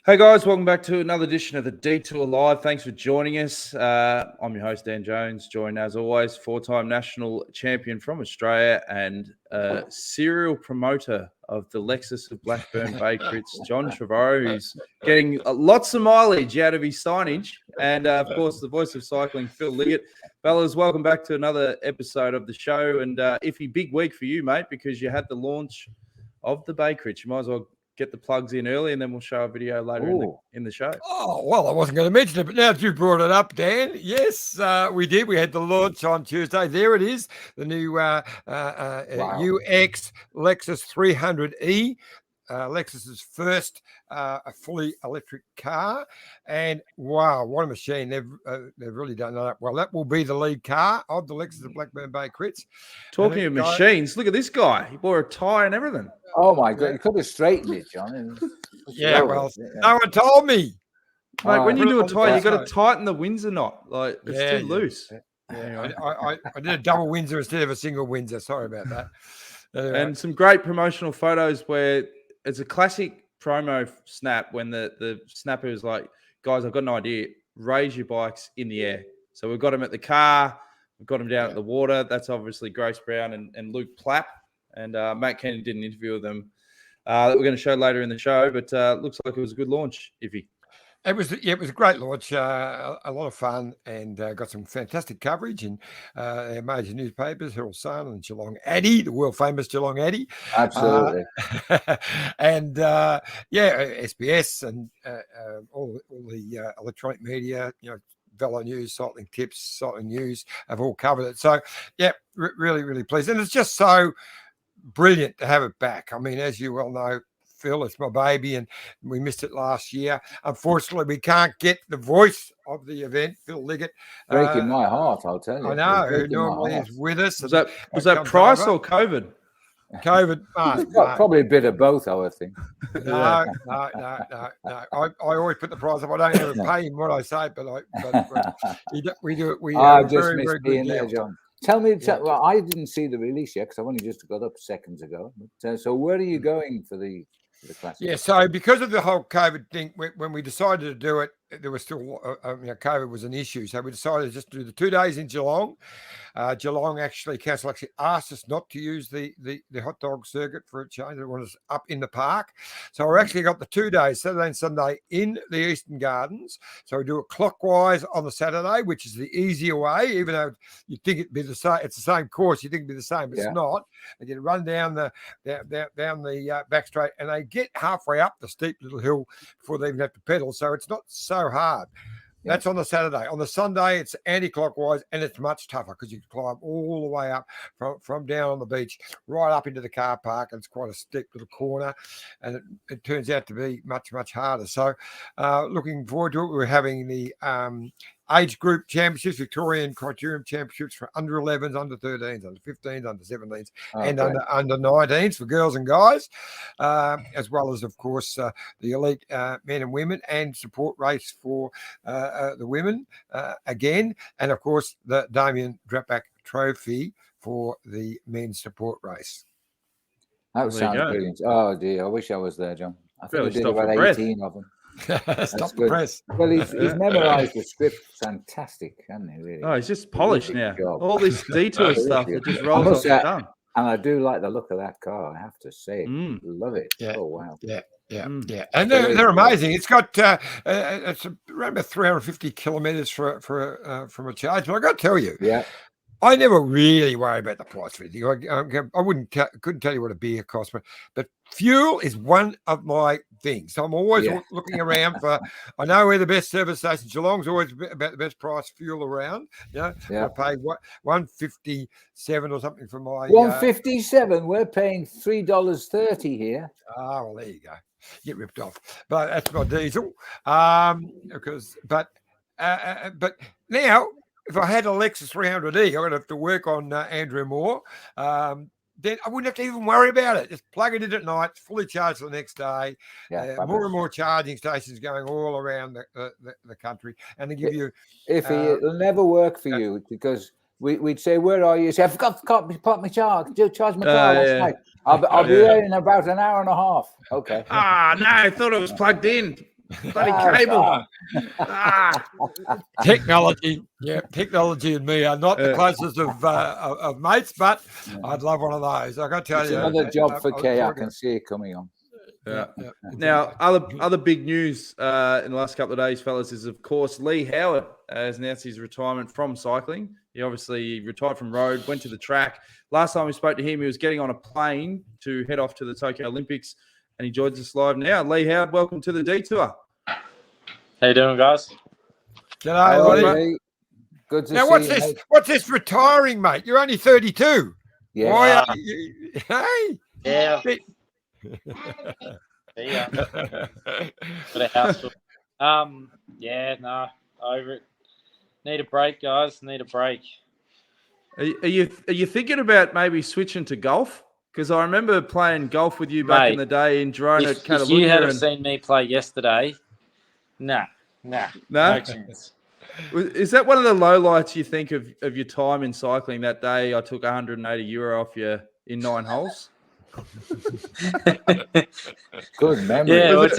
Hey guys, welcome back to another edition of the Detour Live. Thanks for joining us. I'm your host, Dan Jones, joined as always, four-time national champion from Australia and serial promoter of the Lexus of Blackburn Bay Crits, John Trevorrow, who's getting lots of mileage out of his signage. And of course, the voice of cycling, Phil Liggett. Fellas, welcome back to another episode of the show. And Iffy, big week for you, mate, because you had the launch of the Bay Crits. You might as well get the plugs in early, and then we'll show a video later in the show. Oh, well, I wasn't going to mention it, but now that you brought it up, Dan, yes, we did. We had the launch on Tuesday. There it is, the new UX Lexus 300E. Lexus's first fully electric car, and wow, what a machine! They've really done that well. That will be the lead car of the Lexus of Blackburn Bay Crits. Talking of machines, look at this guy. He wore a tie and everything. Oh my God! You could have straightened it, John. No one told me. Mate, when you do a tie, you got to tighten the Windsor knot. Like it's too loose. Anyway. I did a double Windsor instead of a single Windsor. Sorry about that. Anyway. And some great promotional photos where it's a classic promo snap when the snapper is like, guys, I've got an idea. Raise your bikes in the air. So we've got them at the car. We've got them down at the water. That's obviously Grace Brown and Luke Plapp. And Matt Kennedy did an interview with them that we're going to show later in the show. But looks like it was a good launch, Iffy. It was a great launch, a lot of fun, and got some fantastic coverage in major newspapers, Herald Sun and Geelong Addy, the world famous Geelong Addy. Absolutely. And SBS and all the electronic media, Velo News, Cycling Tips, Cycling News have all covered it. So, really, really pleased. And it's just so brilliant to have it back. I mean, as you well know, Phil, it's my baby, and we missed it last year. Unfortunately, we can't get the voice of the event, Phil Liggett. Breaking my heart, I'll tell you. I know, who normally is with us. Was that price or COVID? COVID. Probably a bit of both, I would think. No. I always put the price up. I don't ever pay him what I say, but we do it. We just very, missed very being good there, deal. John. Tell me, well, I didn't see the release yet because I've only just got up seconds ago. But, so where are you going for the classic? Yeah, so because of the whole COVID thing, when we decided to do it, there was still, COVID was an issue. So we decided to just do the 2 days in Geelong. Council actually asked us not to use the hot dog circuit for a change. They wanted us up in the park. So we actually got the 2 days, Saturday and Sunday, in the Eastern Gardens. So we do it clockwise on the Saturday, which is the easier way, even though you think it'd be the same. It's the same course. You think it'd be the same, but it's not. And you run down the back straight, and they get halfway up the steep little hill before they even have to pedal. So it's not so hard. That's on the Saturday. On the Sunday, it's anti-clockwise, and it's much tougher because you climb all the way up from down on the beach right up into the car park, and it's quite a steep little corner, and it turns out to be much, much harder. So looking forward to it. We're having the age group championships, Victorian Criterium Championships for under 11s, under 13s, under 15s, under 17s, and under 19s for girls and guys, as well as, of course, the elite men and women, and support race for the women again, and, of course, the Damien Drapac Trophy for the men's support race. That sounds brilliant. Oh, dear. I wish I was there, John. I think I did about 18 of them. Stop the press. Well, he's memorised the script fantastic, hasn't he, really? Oh, he's just polished now. All this detour stuff that just rolls off the tongue. And I do like the look of that car, I have to say. Love it. Yeah. Oh, wow. Yeah. And they're amazing. It's got it's around about 350 kilometres from a charge. But I got to tell you, I never really worry about the price for anything. I couldn't tell you what a beer costs, but fuel is one of my things. So I'm always looking around for. I know where the best service station. Geelong's always about the best price fuel around. I pay $1.57 or something for my $1.57. We're paying $3.30 here. Oh, well, there you go. Get ripped off, but that's my diesel. But now, if I had a Lexus 300E, I would have to work on Andrew Moore. Then I wouldn't have to even worry about it. Just plug it in at night, fully charged the next day. More and more charging stations going all around the country, and they give you. It'll never work for you because we'd say, "Where are you?" Say, "I forgot to park my charge. Charge my car last night. I'll be there in about an hour and a half." Okay. No, I thought it was plugged in. Bloody cable. Technology, technology and me are not the closest of mates, but I'd love one of those. I got to tell It's you, another job for Kay. I can see it coming on. Yeah. Now, other big news in the last couple of days, fellas, is of course Leigh Howard has announced his retirement from cycling. He obviously retired from road, went to the track. Last time we spoke to him, he was getting on a plane to head off to the Tokyo Olympics, and he joins us live now. Leigh Howard, welcome to the Detour. How you doing, guys? G'day, Leigh. Good to now, see you. Mate. What's this retiring, mate? You're only 32. Yeah. Why are you? Hey. Yeah. Yeah. Got a house full. Over it. Need a break, guys. Need a break. Are you thinking about maybe switching to golf? Because I remember playing golf with you back in the day in Drone at Catalunya. If you had seen me play yesterday, no chance. Is that one of the lowlights you think of your time in cycling that day? I took €180 off you in 9 holes. Good memory. Yeah, it's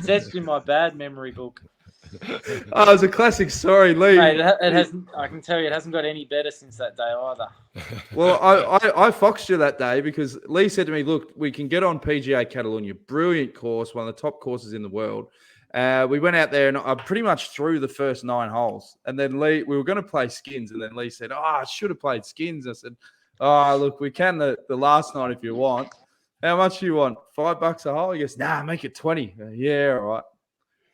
etched in my bad memory book. Oh, it's a classic story, Leigh. Mate, it hasn't. I can tell you, it hasn't got any better since that day either. Well, I foxed you that day because Leigh said to me, "Look, we can get on PGA Catalunya, brilliant course, one of the top courses in the world." We went out there and I pretty much threw the first 9 holes, and then we were going to play skins, and then Leigh said, "Oh, I should have played skins." I said, "Oh, look, we can the last night if you want. How much do you want? $5 a hole?" He goes, "Nah, make it 20. Yeah, all right.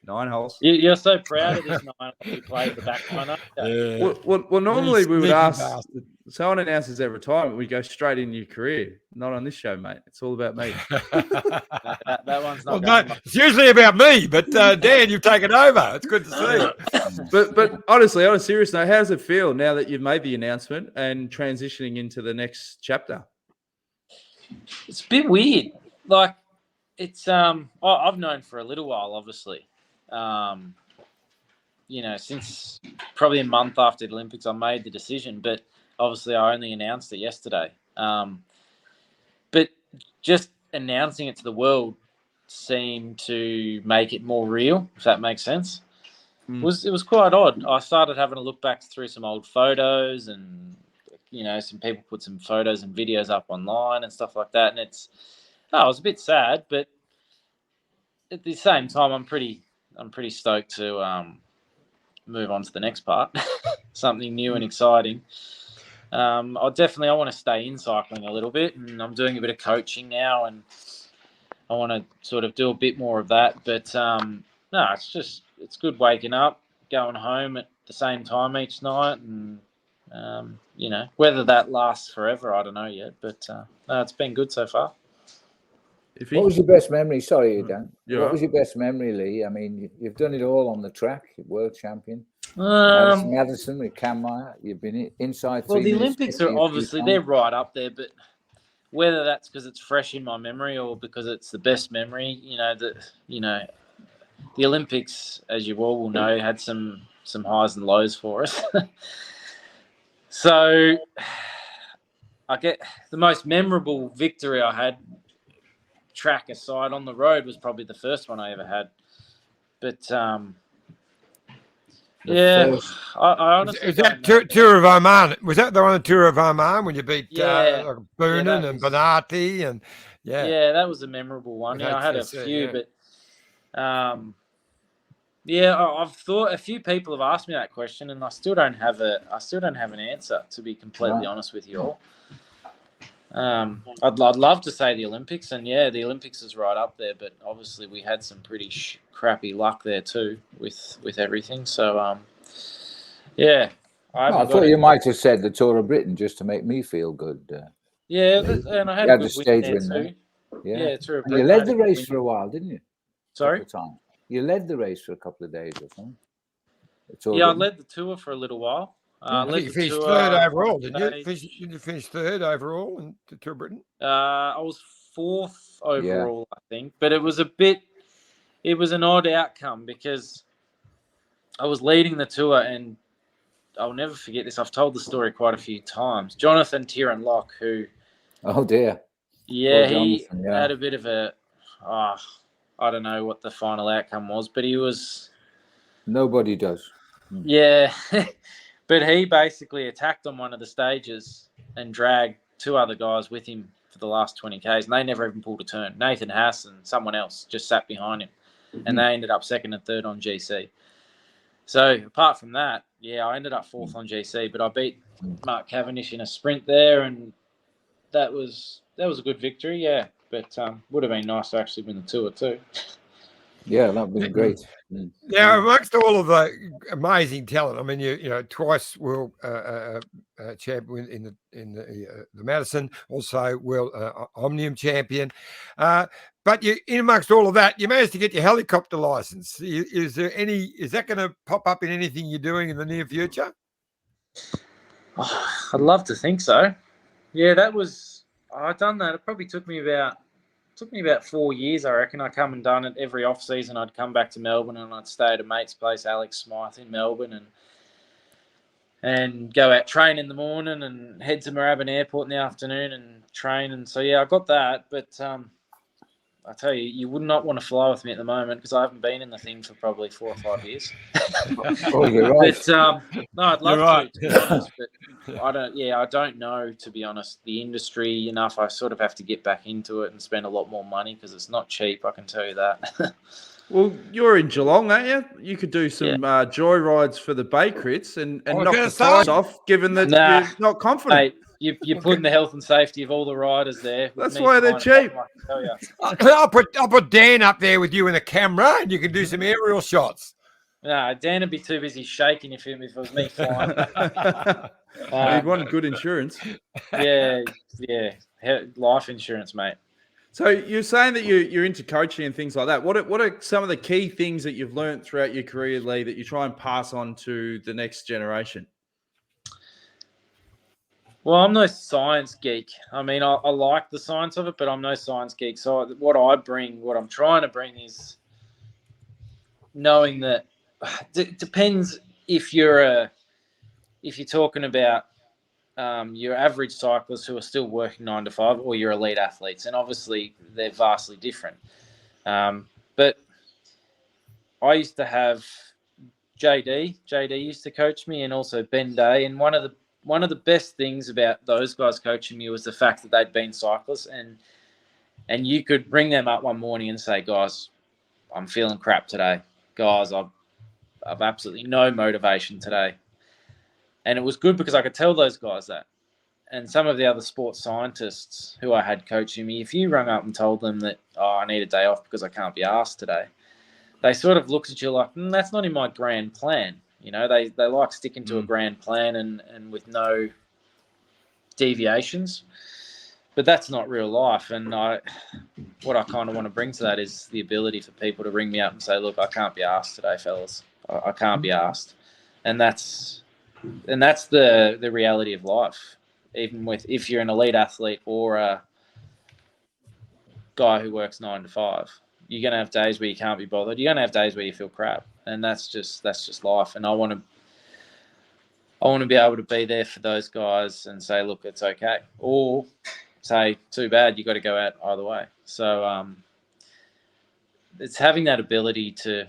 9 holes. You're so proud of this 9 you played the back one. Yeah. Well, normally we would ask someone announces their retirement, we go straight in your career. Not on this show, mate. It's all about me. that one's not. It's usually about me, but Dan, you've taken over. It's good to see. But honestly, on a serious note, how does it feel now that you've made the announcement and transitioning into the next chapter? It's a bit weird. Like it's I've known for a little while, obviously. Since probably a month after the Olympics, I made the decision, but obviously I only announced it yesterday. But just announcing it to the world seemed to make it more real, if that makes sense. It was quite odd. I started having a look back through some old photos, and some people put some photos and videos up online and stuff like that, and it was a bit sad, but at the same time I'm pretty stoked to move on to the next part, something new and exciting. I want to stay in cycling a little bit, and I'm doing a bit of coaching now, and I want to sort of do a bit more of that. But it's good waking up, going home at the same time each night, and whether that lasts forever, I don't know yet. But it's been good so far. What was your best memory? Sorry, Dan. Yeah. What was your best memory, Leigh? I mean, you've done it all on the track. You're world champion. Madison with Cam Meyer. You've been inside. Well, the Olympics are obviously they're right up there, but whether that's because it's fresh in my memory or because it's the best memory, the Olympics, as you all will know, had some highs and lows for us. So I get the most memorable victory I had, track aside, on the road was probably the first one I ever had. But I honestly. Is that Tour of Oman? Was that the one on Tour of Oman when you beat Boonen and Bonatti and that was a memorable one. I had a few, but I've thought a few people have asked me that question, and I still don't have an answer, to be completely honest with you all. I'd love to say the Olympics, and the Olympics is right up there, but obviously we had some pretty crappy luck there too with everything. So I thought you might have said the Tour of Britain just to make me feel good. And I had a good win there too. Yeah, Tour of and Britain. you led the race for a while, didn't you? Sorry, you led the race for a couple of days or something. I led the tour for a little while. You finished third overall, didn't you? You finished third overall in the Tour of Britain? I was fourth overall, I think. But it was an odd outcome because I was leading the tour, and I'll never forget this. I've told the story quite a few times. Jonathan Locke, who... Oh, dear. Yeah, he had a bit of a... I don't know what the final outcome was, but he was... Nobody does. Yeah. But he basically attacked on one of the stages and dragged 2 other guys with him for the last 20 Ks, and they never even pulled a turn. Nathan Haas and someone else just sat behind him, and they ended up 2nd and 3rd on GC. So apart from that, yeah, I ended up 4th on GC, but I beat Mark Cavendish in a sprint there, and that was a good victory, yeah. But would have been nice to actually win the Tour too. Yeah, that'd been great. Now, amongst all of the amazing talent, I mean, you know, twice world champion in the Madison, also world Omnium champion. But you, in amongst all of that, you managed to get your helicopter license. Is that going to pop up in anything you're doing in the near future? Oh, I'd love to think so. Yeah, I've done that. It probably took me about 4 years, I reckon. I come and done it every off season. I'd come back to Melbourne and I'd stay at a mate's place, Alex Smythe in Melbourne, and go out train in the morning and head to Moorabbin Airport in the afternoon and train. And so yeah, I got that. But I tell you, you would not want to fly with me at the moment because I haven't been in the thing for probably 4 or 5 years. Oh, you're right. But no, I'd love Right. to be honest. But I don't know, to be honest, the industry enough. I sort of have to get back into it and spend a lot more money because it's not cheap, I can tell you that. Well, you're in Geelong, aren't you? You could do some joy rides for the Bay Crits and I was knock gonna the tires say. off, given that Nah. you're not confident. Mate, you're putting the health and safety of all the riders there. With That's me why they're flying cheap. along, I can tell you. I'll put Dan up there with you in a camera, and you can do some aerial shots. No, Dan would be too busy shaking if it was me flying. You'd want good insurance. Yeah, life insurance, mate. So you're saying that you're into coaching and things like that. What are some of the key things that you've learned throughout your career, Leigh, that you try and pass on to the next generation? Well, I'm no science geek. I mean, I like the science of it, but I'm no science geek. So what I'm trying to bring is knowing that it depends if you're talking about your average cyclists who are still working 9 to 5, or your elite athletes, and obviously they're vastly different. But I used to have JD used to coach me, and also Ben Day, and one of the best things about those guys coaching me was the fact that they'd been cyclists, and you could bring them up one morning and say, guys, I'm feeling crap today. Guys, I've absolutely no motivation today. And it was good because I could tell those guys that. And some of the other sports scientists who I had coaching me, if you rung up and told them that, I need a day off because I can't be asked today, they sort of looked at you like, that's not in my grand plan. You know, they like sticking to a grand plan and with no deviations. But that's not real life. And what I kind of want to bring to that is the ability for people to ring me up and say, look, I can't be asked today, fellas. I can't be asked. And that's the reality of life. Even if you're an elite athlete or a guy who works 9 to 5, you're going to have days where you can't be bothered. You're going to have days where you feel crap, and that's just life. And I want to be able to be there for those guys and say, look, it's okay, or say, too bad, you got to go out either way. So it's having that ability to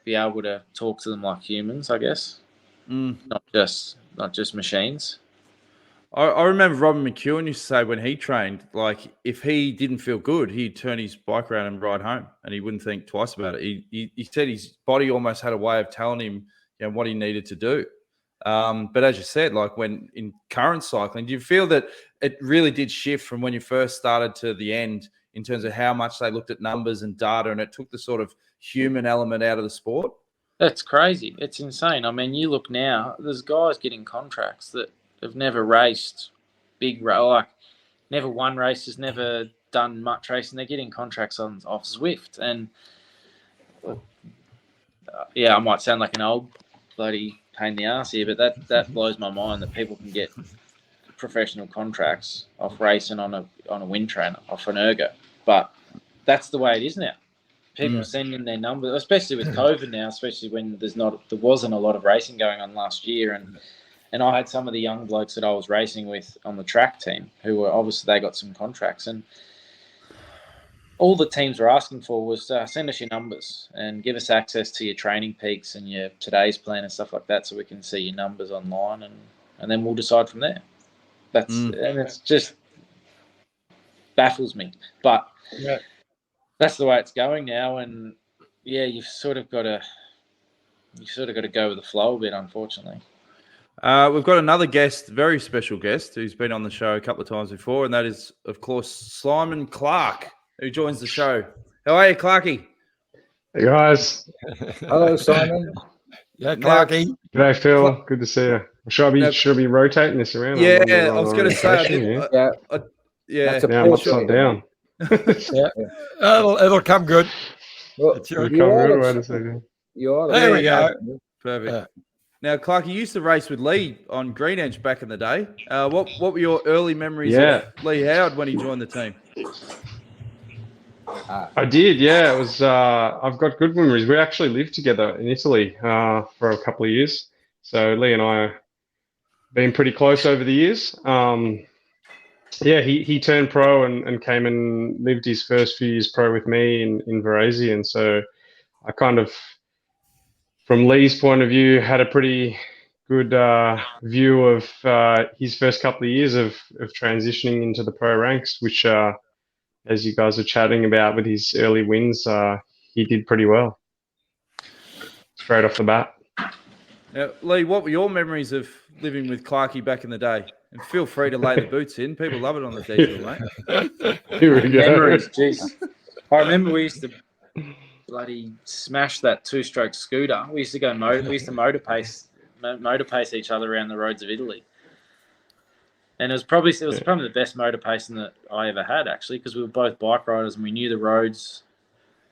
be able to talk to them like humans, I guess, not just machines. I remember Robin McEwen used to say when he trained, like if he didn't feel good, he'd turn his bike around and ride home, and he wouldn't think twice about it. He said his body almost had a way of telling him, what he needed to do. But as you said, like when in current cycling, do you feel that it really did shift from when you first started to the end in terms of how much they looked at numbers and data, and it took the sort of human element out of the sport? That's crazy. It's insane. I mean, you look now, there's guys getting contracts that have never raced like never won races, never done much racing. They're getting contracts off Zwift. And I might sound like an old bloody pain in the ass here, but that blows my mind that people can get professional contracts off racing on a wind trainer, off an ergo. But that's the way it is now. People are sending their numbers, especially with COVID now, especially when there wasn't a lot of racing going on last year. And I had some of the young blokes that I was racing with on the track team who were obviously, they got some contracts. And all the teams were asking for was send us your numbers and give us access to your training peaks and your today's plan and stuff like that, so we can see your numbers online, and then we'll decide from there. And it's just baffles me, but that's the way it's going now. And yeah, you've sort of got to go with the flow a bit, unfortunately. We've got another guest, very special guest, who's been on the show a couple of times before, and that is, of course, Simon Clarke, who joins the show. How are you, Clarky? Hey, guys. Hello, Simon. Yeah, Clarky. G'day, Phil. Good to see you. Should I be rotating this around? Yeah, I was going to say. That's a now I'm upside down. It'll come good. Well, It'll come good. Wait a second. There we go. Perfect. Yeah. Now, Clark, you used to race with Leigh on Green Edge back in the day. What were your early memories of Leigh Howard when he joined the team? I did, yeah. It was. I've got good memories. We actually lived together in Italy for a couple of years. So Leigh and I have been pretty close over the years. He turned pro and came and lived his first few years pro with me in Varese, and so I kind of, from Leigh's point of view, had a pretty good view of his first couple of years of transitioning into the pro ranks, which, as you guys were chatting about with his early wins, he did pretty well straight off the bat. Now, Leigh, what were your memories of living with Clarkey back in the day? And feel free to lay the boots in. People love it on the digital, mate. Here we go. Memories, jeez. I remember we used to bloody smash that two-stroke scooter. We used to go we used to motor pace each other around the roads of Italy, and it was probably the best motor pacing that I ever had, actually, because we were both bike riders and we knew the roads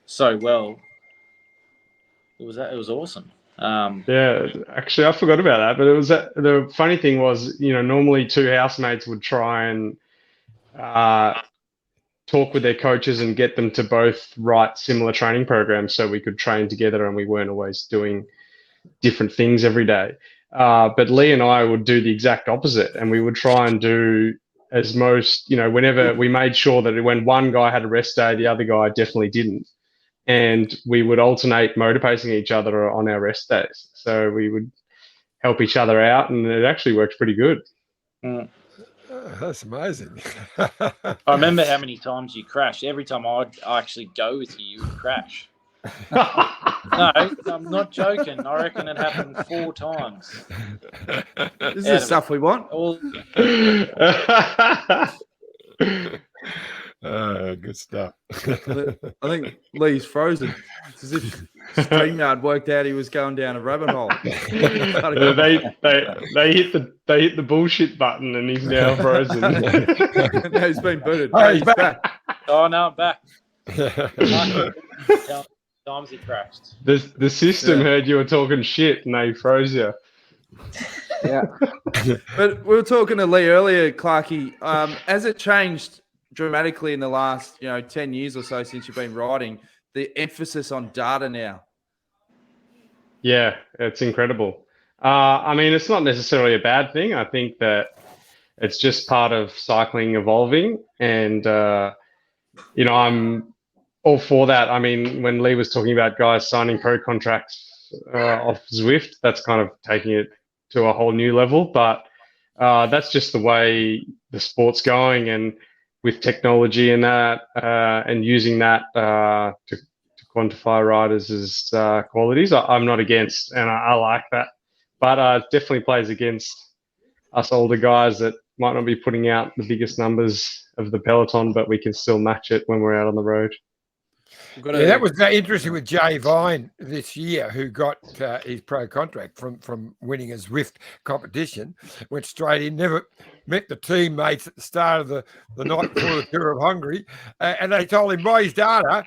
so well. It was awesome. Actually, I forgot about that. But it was the funny thing was, normally two housemates would try and talk with their coaches and get them to both write similar training programs so we could train together, and we weren't always doing different things every day. But Leigh and I would do the exact opposite, and we would try and do as most, whenever we made sure that when one guy had a rest day, the other guy definitely didn't. And we would alternate motor pacing each other on our rest days. So we would help each other out, and it actually worked pretty good. That's amazing. I remember how many times you crashed. Every time I'd actually go with you, you would crash. No, I'm not joking. I reckon it happened 4 times. This is the stuff we want. Good stuff. I think Leigh's frozen. It's as if StreamYard worked out he was going down a rabbit hole. They hit the bullshit button, and he's now frozen. No, he's been booted. Oh, He's back. Oh, no, I'm back. Times he crashed. The system heard you were talking shit, and they froze you. Yeah. But we were talking to Leigh earlier, Clarkey. Has it changed dramatically in the last 10 years or so since you've been riding, the emphasis on data now? Yeah, it's incredible. I mean, it's not necessarily a bad thing. I think that it's just part of cycling evolving, and I'm all for that. I mean, when Leigh was talking about guys signing pro contracts off Zwift, that's kind of taking it to a whole new level, but that's just the way the sport's going, and with technology and that, and using that to quantify riders' qualities, I'm not against, and I like that. But it definitely plays against us older guys that might not be putting out the biggest numbers of the peloton, but we can still match it when we're out on the road. That was interesting with Jay Vine this year, who got his pro contract from winning a Zwift competition. Went straight in, never met the teammates at the start of the night before the Tour of Hungary, and they told him by his data,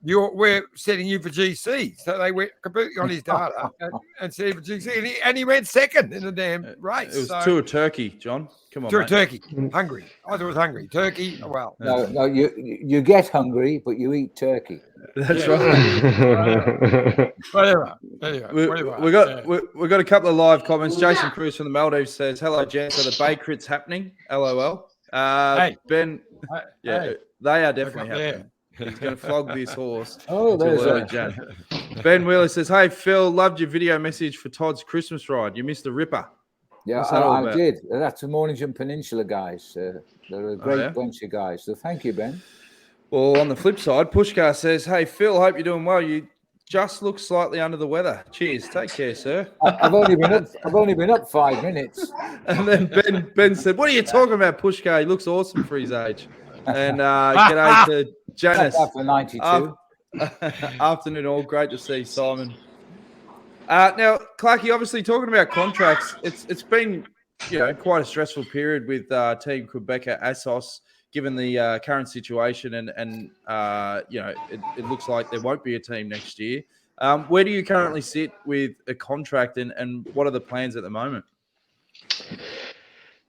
we're setting you for GC. So they went completely on his data and set him for GC, and he went second in the damn race. It was Tour of Turkey, John. Come on, Tour of Turkey, Hungary. I thought it was Hungary. Turkey, well. No, you get hungry, but you eat turkey. That's right. Whatever. We got a couple of live comments. Jason Cruz from the Maldives says, "Hello, gents. Are the Bay Crits happening? LOL." Ben, they are definitely happening. He's going to flog this horse. Oh, there's early a Jan. Ben Wheeler says, "Hey Phil, loved your video message for Todd's Christmas ride. You missed the ripper." yeah. What's that all I about? did. That's the Mornington Peninsula guys. They're a great bunch of guys. So thank you, Ben. Well, on the flip side, Pushkar says, "Hey Phil, hope you're doing well. You just look slightly under the weather. Cheers. Take care, sir." I've only been up 5 minutes. And then Ben said, "What are you talking about, Pushkar? He looks awesome for his age." And g'day to Janice. After 92. Afternoon all. Great to see Simon. Now, Clarke, obviously talking about contracts, it's been quite a stressful period with Team Qhubeka Assos, given the current situation, and it looks like there won't be a team next year. Where do you currently sit with a contract, and what are the plans at the moment?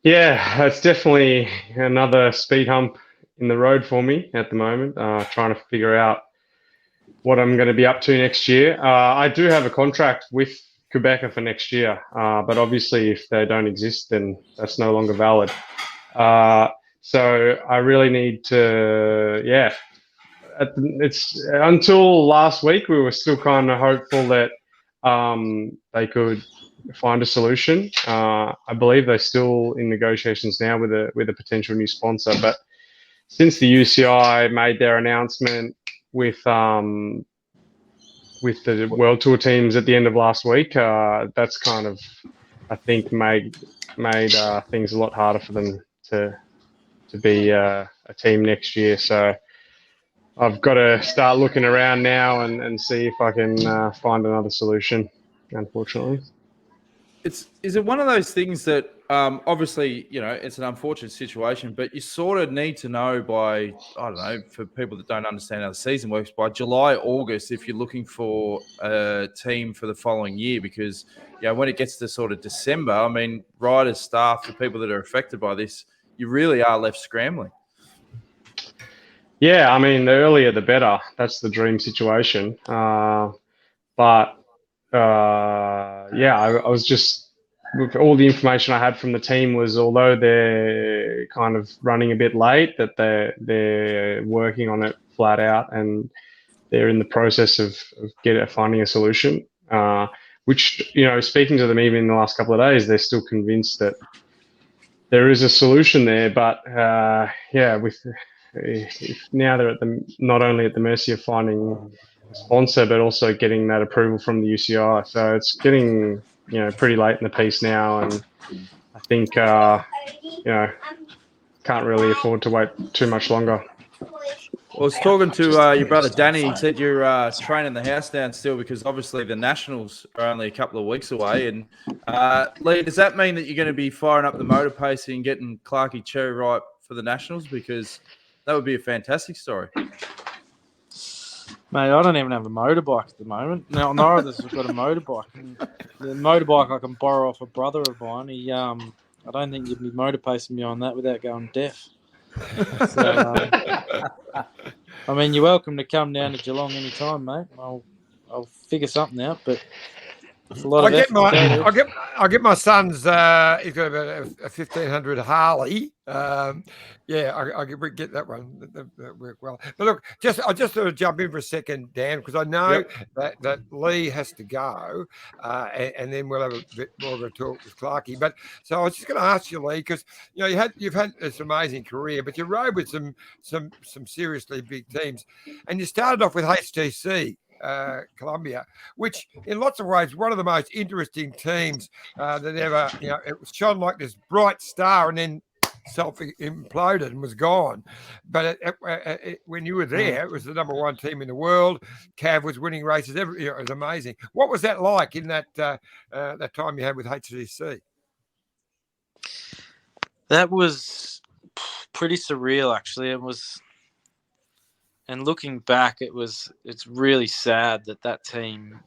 Yeah, it's definitely another speed hump in the road for me at the moment, trying to figure out what I'm going to be up to next year. I do have a contract with Qhubeka for next year, but obviously if they don't exist, then that's no longer valid. So I really need to, it's until last week, we were still kind of hopeful that they could find a solution. I believe they're still in negotiations now with a potential new sponsor, but since the UCI made their announcement with the World Tour teams at the end of last week, that's kind of, I think, made things a lot harder for them to be a team next year. So I've got to start looking around now and see if I can find another solution, unfortunately. Is it one of those things that obviously, it's an unfortunate situation, but you sort of need to know by, I don't know, for people that don't understand how the season works, by July, August, if you're looking for a team for the following year, because, when it gets to sort of December, I mean, riders, staff, the people that are affected by this, you really are left scrambling. Yeah, I mean, the earlier the better. That's the dream situation. But I was just, with all the information I had from the team was, although they're kind of running a bit late, that they're working on it flat out, and they're in the process of finding a solution. Which, speaking to them even in the last couple of days, they're still convinced that there is a solution there. But now they're not only at the mercy of finding a sponsor, but also getting that approval from the UCI. So it's getting pretty late in the piece now, and I think can't really afford to wait too much longer. I was talking to your brother Danny. He said you're training the house down still, because obviously the Nationals are only a couple of weeks away. And Leigh, does that mean that you're going to be firing up the motor pace and getting Clarke cherry ripe for the Nationals? Because that would be a fantastic story. Mate, I don't even have a motorbike at the moment. Now, neither of us have got a motorbike. The motorbike I can borrow off a brother of mine. He, I don't think you'd be motor pacing me on that without going deaf. So, I mean, you're welcome to come down to Geelong anytime, mate. I'll figure something out, but it's a lot of effort. I'll get my son's. He's got a 1500 Harley. I get that one. That work well. But look, I just sort of jump in for a second, Dan, because I know that Leigh has to go, and then we'll have a bit more of a talk with Clarke. But so I was just going to ask you, Leigh, because you've had this amazing career, but you rode with some seriously big teams, and you started off with HTC. Columbia, which in lots of ways one of the most interesting teams that ever, it shone like this bright star and then self-imploded and was gone. But when you were there, it was the number one team in the world. Cav was winning races. It was amazing. What was that like in that time you had with HTC? That was pretty surreal, actually. It was. And looking back, it's really sad that team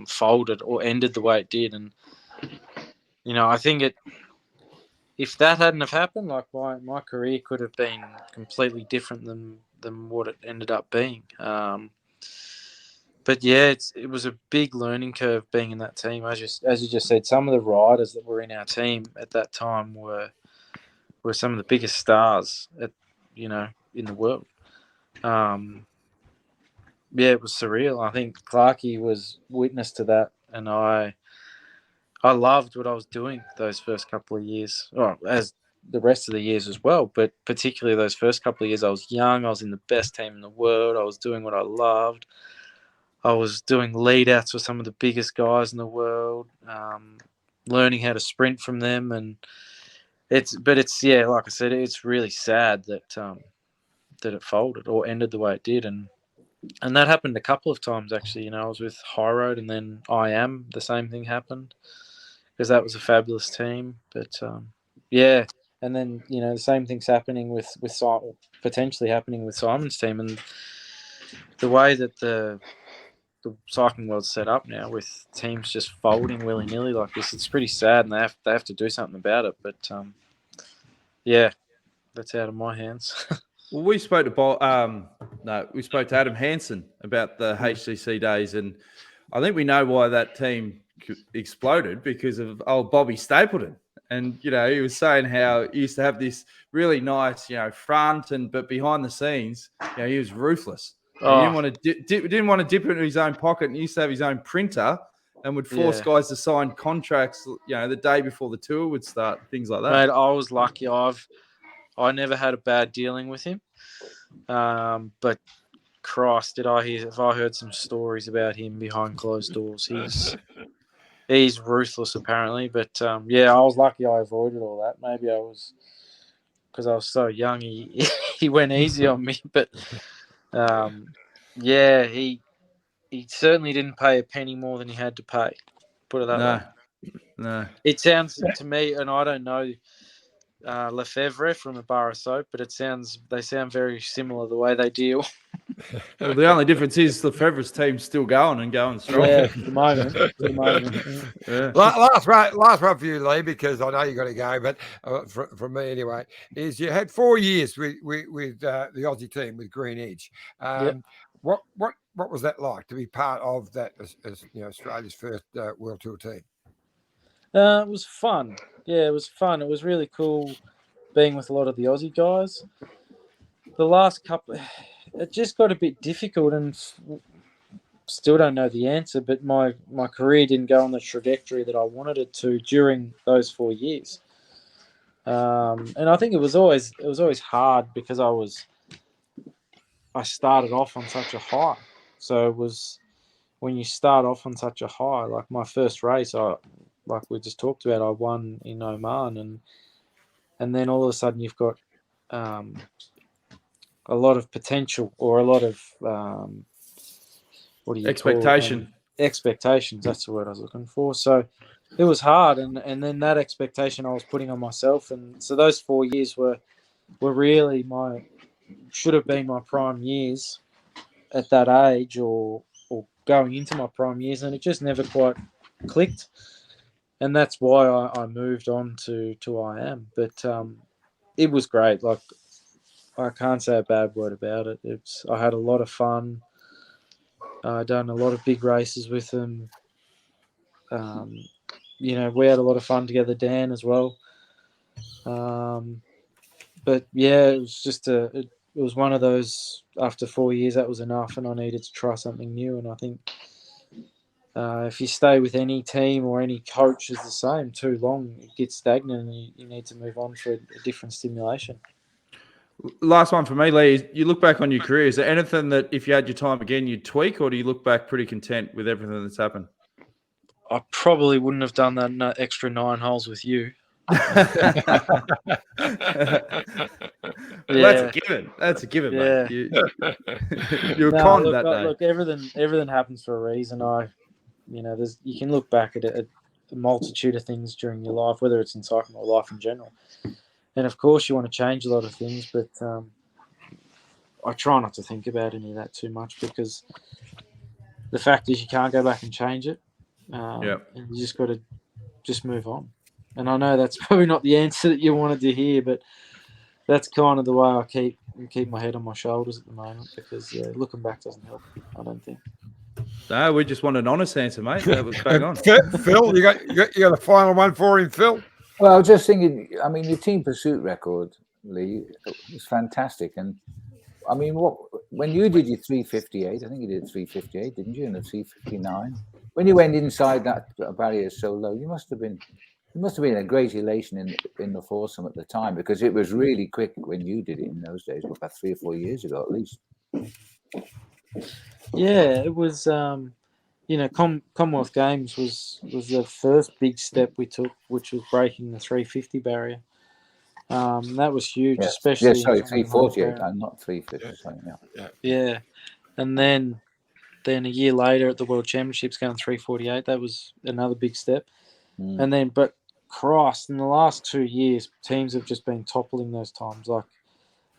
folded or ended the way it did. And, I think if that hadn't have happened, like my career could have been completely different than what it ended up being. But yeah, it was a big learning curve being in that team. As you just said, some of the riders that were in our team at that time were some of the biggest stars in the world. it was surreal. I think Clarke was witness to that, and I loved what I was doing those first couple of years, or as the rest of the years as well, but particularly those first couple of years. I was young, I was in the best team in the world, I was doing what I loved. I was doing lead outs with some of the biggest guys in the world, learning how to sprint from them, and it's like I said, it's really sad that that it folded or ended the way it did, and that happened a couple of times actually. I was with High Road, and then the same thing happened, because that was a fabulous team. But and then the same thing's happening with potentially happening with Simon's team, and the way that the cycling world's set up now, with teams just folding willy nilly like this, it's pretty sad, and they have to do something about it. But that's out of my hands. Well, we spoke to Adam Hansen about the HCC days, and I think we know why that team exploded, because of old Bobby Stapleton. And he was saying how he used to have this really nice front, but behind the scenes he was ruthless. He didn't want to dip into his own pocket, and he used to have his own printer and would force guys to sign contracts the day before the tour would start, things like that. Mate, I was lucky. I never had a bad dealing with him, but Christ, have I heard some stories about him behind closed doors. He's ruthless apparently, but I was lucky I avoided all that. Maybe I was, because I was so young, he went easy on me, but he certainly didn't pay a penny more than he had to pay, put it that way. No. It sounds to me, and I don't know Lefebvre from a bar of soap, but they sound very similar the way they deal. Well, the only difference is Lefebvre's team's still going strong. Yeah, at the moment. Yeah. Last one for you, Leigh, because I know you got to go, but from me anyway, is you had 4 years with the Aussie team with Green Edge. What was that like to be part of that as Australia's first World Tour team? It was fun. Yeah, it was fun. It was really cool being with a lot of the Aussie guys. The last couple, it just got a bit difficult, and still don't know the answer, but my career didn't go on the trajectory that I wanted it to during those 4 years. And I think it was always hard, because I started off on such a high. So it was, when you start off on such a high, like my first race, like we just talked about, I won in Oman, and then all of a sudden you've got a lot of potential, or a lot of expectations. That's the word I was looking for. So it was hard, and then that expectation I was putting on myself, and so those 4 years were really should have been my prime years at that age, or going into my prime years, and it just never quite clicked. And that's why I moved on to IM. But it was great. Like, I can't say a bad word about it. I had a lot of fun. I done a lot of big races with them. We had a lot of fun together, Dan as well. But it was just it was one of those, after 4 years, that was enough, and I needed to try something new. And I think if you stay with any team or any coach is the same too long, it gets stagnant, and you need to move on for a different stimulation. Last one for me, Leigh. You look back on your career, is there anything that, if you had your time again, you'd tweak, or do you look back pretty content with everything that's happened? I probably wouldn't have done that extra 9 holes with you. That's a given, mate. You were con that day. Look, everything happens for a reason. You can look back at a multitude of things during your life, whether it's in cycling or life in general. And of course, you want to change a lot of things, but I try not to think about any of that too much, because the fact is you can't go back and change it. And you just got to move on. And I know that's probably not the answer that you wanted to hear, but that's kind of the way I keep my head on my shoulders at the moment, because looking back doesn't help, I don't think. No, we just want an honest answer, mate. That was bang on. Phil, you got a final one for him, Phil? Well, I was just thinking, I mean, your team pursuit record, Leigh, was fantastic. And I mean, when you did your 358, I think you did 358, didn't you? And a 359. When you went inside that barrier so low, you must have been a great elation in the foursome at the time, because it was really quick when you did it in those days, about 3 or 4 years ago at least. Yeah, it was. Commonwealth Games was the first big step we took, which was breaking the 350 barrier. That was huge, Yes. especially. Yeah, sorry, 348, not 350. Sorry, yeah. And then a year later at the World Championships going 348, that was another big step. And then, but Christ, in the last 2 years, teams have just been toppling those times,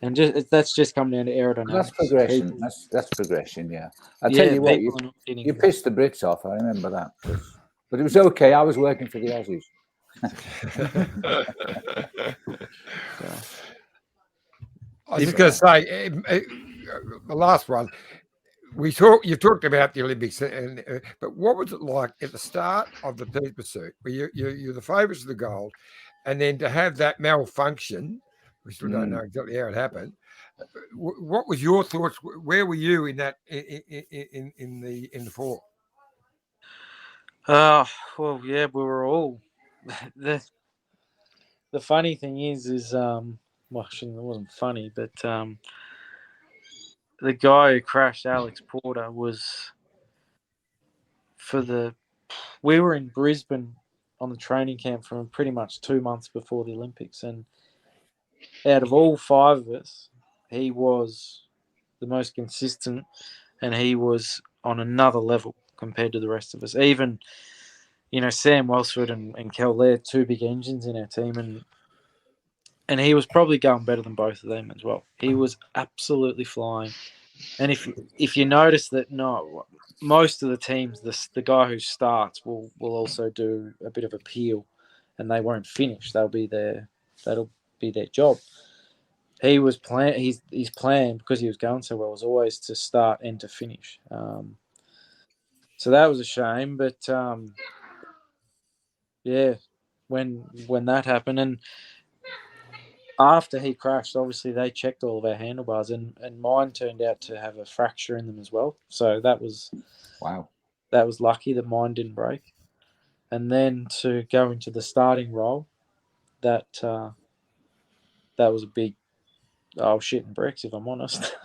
and that's just come down to aerodynamics. That's progression. That's progression. Yeah. I tell you what, you pissed the Brits off. I remember that, but it was okay. I was working for the Aussies. I was just going to say, the last one. You talked about the Olympics, but what was it like at the start of the team pursuit, where you're the favourites of the gold, and then to have that malfunction? We still don't know exactly how it happened. What was your thoughts? Where were you in that in the four? Well, yeah, we were all. The funny thing is well, actually, it wasn't funny, but the guy who crashed, Alex Porter, was we were in Brisbane on the training camp for pretty much 2 months before the Olympics, and out of all 5 of us, he was the most consistent, and he was on another level compared to the rest of us. Even, Sam Welsford and Kel, they're 2 big engines in our team, and he was probably going better than both of them as well. He was absolutely flying. And if you notice that, most of the teams, the guy who starts will also do a bit of a peel, and they won't finish. That'll be their job. He was his plan, because he was going so well, was always to start and to finish. So that was a shame, but yeah, when that happened, and after he crashed, obviously they checked all of our handlebars, and mine turned out to have a fracture in them as well. So that was that was lucky that mine didn't break. And then to go into the starting role, that was a big shitting bricks, if I'm honest.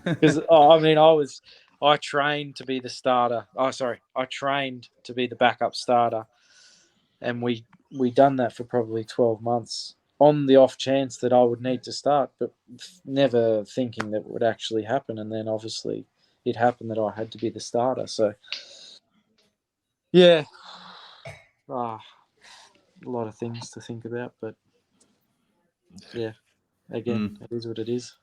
Because I trained to be the starter. I trained to be the backup starter, and we done that for probably 12 months on the off chance that I would need to start, but never thinking that it would actually happen. And then obviously it happened that I had to be the starter. So yeah, a lot of things to think about, but yeah, again, it is what it is.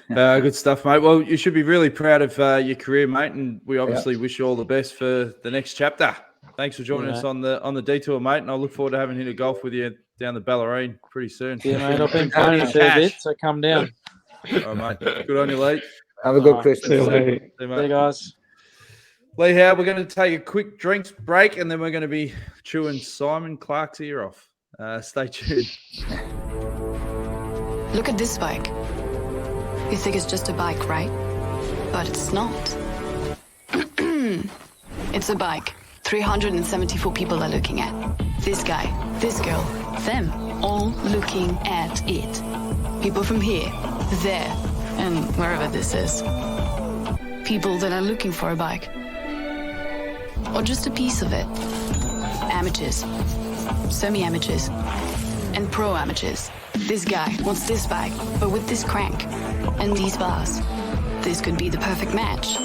Good stuff, mate. Well, you should be really proud of your career, mate, and we obviously wish you all the best for the next chapter. Thanks for joining us on the detour, mate, and I look forward to having hit a golf with you down the Ballerine pretty soon. Yeah, mate, I've been playing a fair bit, so come down. All right, mate. Good on you, Leigh. Have a good Christmas. See you, mate. Guys. Leigh Howard, we're going to take a quick drinks break, and then we're going to be chewing Simon Clarke's ear off. Stay tuned. Look at this bike. You think it's just a bike, right? But it's not. It's a bike 374 people are looking at. This guy, this girl, them, all looking at it. People from here, there, and wherever this is. People that are looking for a bike. Or just a piece of it. Amateurs, semi-amateurs, and pro-amateurs. This guy wants this bike, but with this crank and these bars. This could be the perfect match.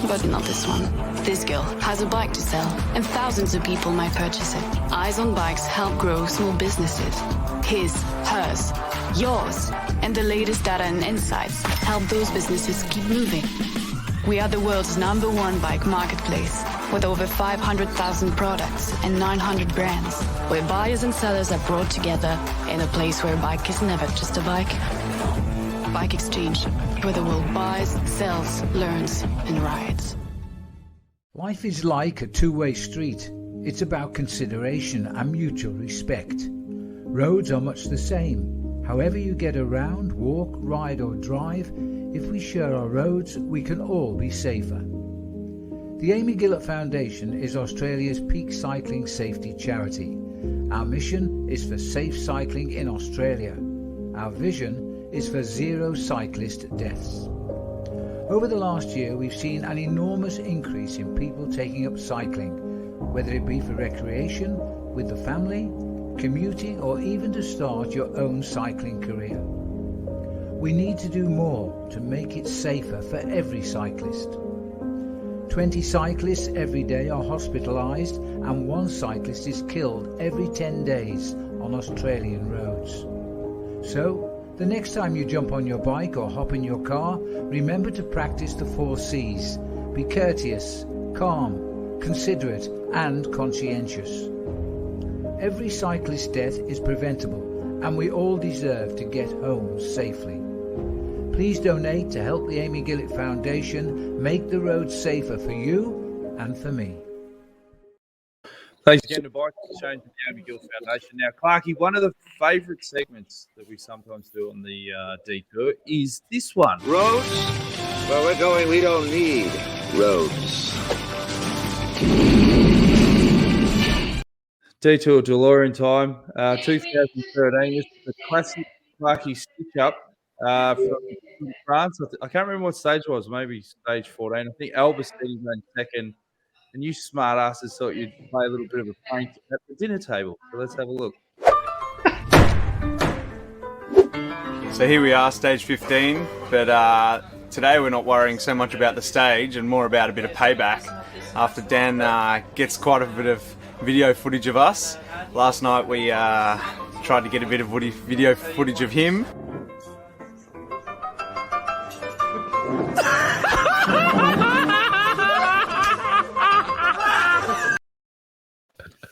But not this one. This girl has a bike to sell, and thousands of people might purchase it. Eyes on Bikes help grow small businesses. His, hers, yours, and the latest data and insights help those businesses keep moving. We are the world's #1 bike marketplace, with over 500,000 products and 900 brands, where buyers and sellers are brought together in a place where a bike is never just a bike. Bike Exchange, where the world buys, sells, learns, and rides. Life is like a two-way street. It's about consideration and mutual respect. Roads are much the same. However you get around, walk, ride or drive, if we share our roads, we can all be safer. The Amy Gillett Foundation is Australia's peak cycling safety charity. Our mission is for safe cycling in Australia. Our vision is for zero cyclist deaths. Over the last year, we've seen an enormous increase in people taking up cycling, whether it be for recreation, with the family, commuting, or even to start your own cycling career. We need to do more to make it safer for every cyclist. 20 cyclists every day are hospitalised and 1 cyclist is killed every 10 days on Australian roads. So, the next time you jump on your bike or hop in your car, remember to practice the 4 C's. Be courteous, calm, considerate and conscientious. Every cyclist death is preventable and we all deserve to get home safely. Please donate to help the Amy Gillett Foundation make the roads safer for you and for me. Thanks again to Bike Exchange and the Amy Gillett Foundation. Now, Clarkey, one of the favourite segments that we sometimes do on the Detour is this one. Roads? Where we're going, we don't need roads. Detour DeLorean time, 2013. This is the classic Clarkey stitch-up from France. I can't remember what stage it was, maybe stage 14. I think Albacete ran second. And you smart asses thought you'd play a little bit of a prank at the dinner table. So let's have a look. So here we are, stage 15, but today we're not worrying so much about the stage and more about a bit of payback after Dan gets quite a bit of video footage of us. Last night we tried to get a bit of video footage of him.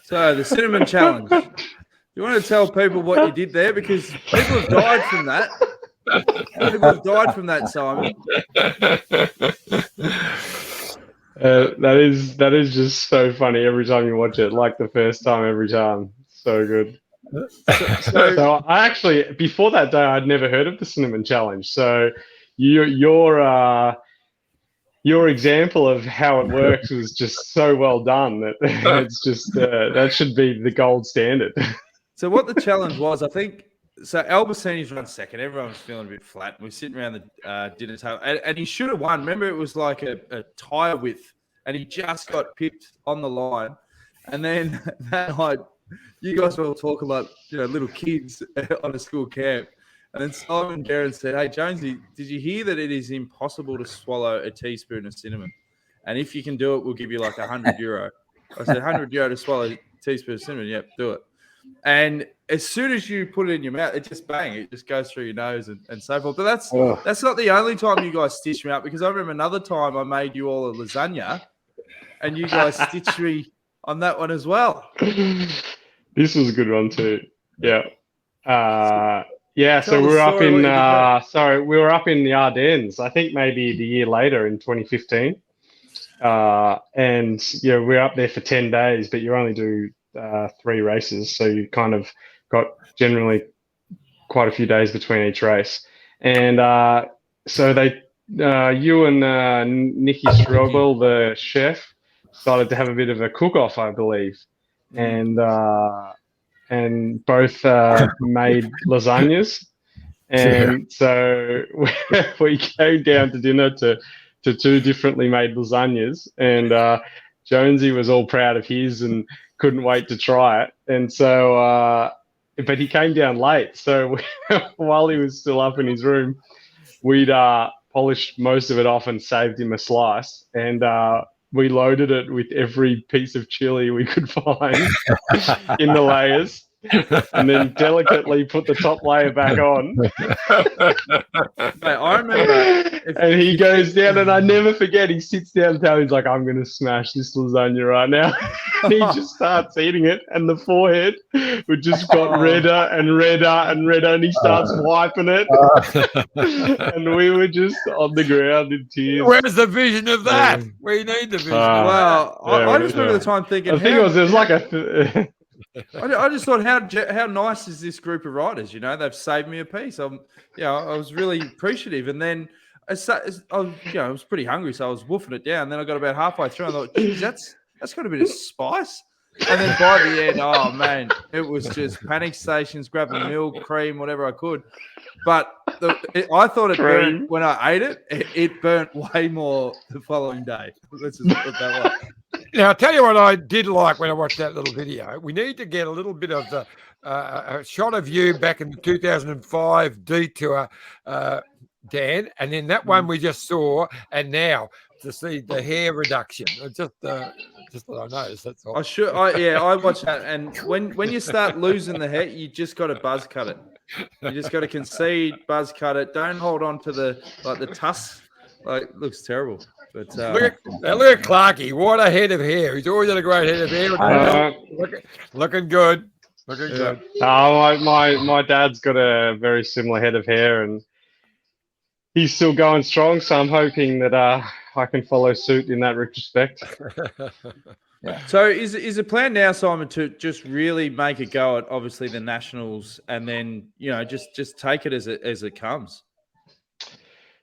So, the cinnamon challenge. You want to tell people what you did there? Because people have died from that. People have died from that, Simon. That is just so funny every time you watch it. Like the first time, every time. So good. So I actually, before that day, I'd never heard of the cinnamon challenge. So your example of how it works was just so well done that it's just that should be the gold standard. So what the challenge was, I think, so Albacini's run second. Everyone was feeling a bit flat. We're sitting around the dinner table, and he should have won. Remember, it was like a tyre width, and he just got pipped on the line. And then that night, you guys were all talking like little kids on a school camp. And then Simon Guerin said, "Hey, Jonesy, did you hear that it is impossible to swallow a teaspoon of cinnamon? And if you can do it, we'll give you like €100. I said, €100 to swallow a teaspoon of cinnamon? Yep, do it. And as soon as you put it in your mouth, it just bang, it just goes through your nose and so forth. But that's not the only time you guys stitched me up, because I remember another time I made you all a lasagna and you guys stitched me on that one as well. This was a good one too. Yeah. So we were up in we were up in the Ardennes, I think maybe the year later in 2015. And we're up there for 10 days, but you only do 3 races, so you kind of got generally quite a few days between each race. And so they you and Nicky Strobel, the chef, decided to have a bit of a cook-off, I believe. And both made lasagnas. And so we came down to dinner to 2 differently made lasagnas. And Jonesy was all proud of his and couldn't wait to try it. And so, but he came down late. So while he was still up in his room, we'd polished most of it off and saved him a slice. And we loaded it with every piece of chili we could find in the layers, and then delicately put the top layer back on. Mate, I remember. And he goes down, and I never forget, he sits down and he's like, "I'm going to smash this lasagna right now." And he just starts eating it, and the forehead would just got redder and redder and redder, and he starts wiping it. And we were just on the ground in tears. Where's the vision of that? We need the vision of that. Well, I just remember the time thinking, I think it was like a... I just thought, how nice is this group of riders? You know, they've saved me a piece. I was really appreciative. And then I was pretty hungry, so I was woofing it down. Then I got about halfway through, and I thought, geez, that's got a bit of spice. And then by the end, oh man, it was just panic stations, grabbing milk, cream, whatever I could. But I thought it burned when I ate it. It burnt way more the following day. Let's just put it that way. Now, I'll tell you what I did like when I watched that little video. We need to get a little bit of the a shot of you back in the 2005 detour, Dan, and then that one we just saw, and now to see the hair reduction. Just that I noticed. That's all. I watched that, and when you start losing the hair, you just got to buzz cut it. You just got to concede, buzz cut it. Don't hold on to the tusk. Like, it looks terrible. But look at Clarke. What a head of hair. He's always had a great head of hair. Looking good. Looking good. My dad's got a very similar head of hair, and he's still going strong. So I'm hoping that I can follow suit in that retrospect. Yeah. So is the plan now, Simon, to just really make a go at obviously the nationals, and then just take it as it comes?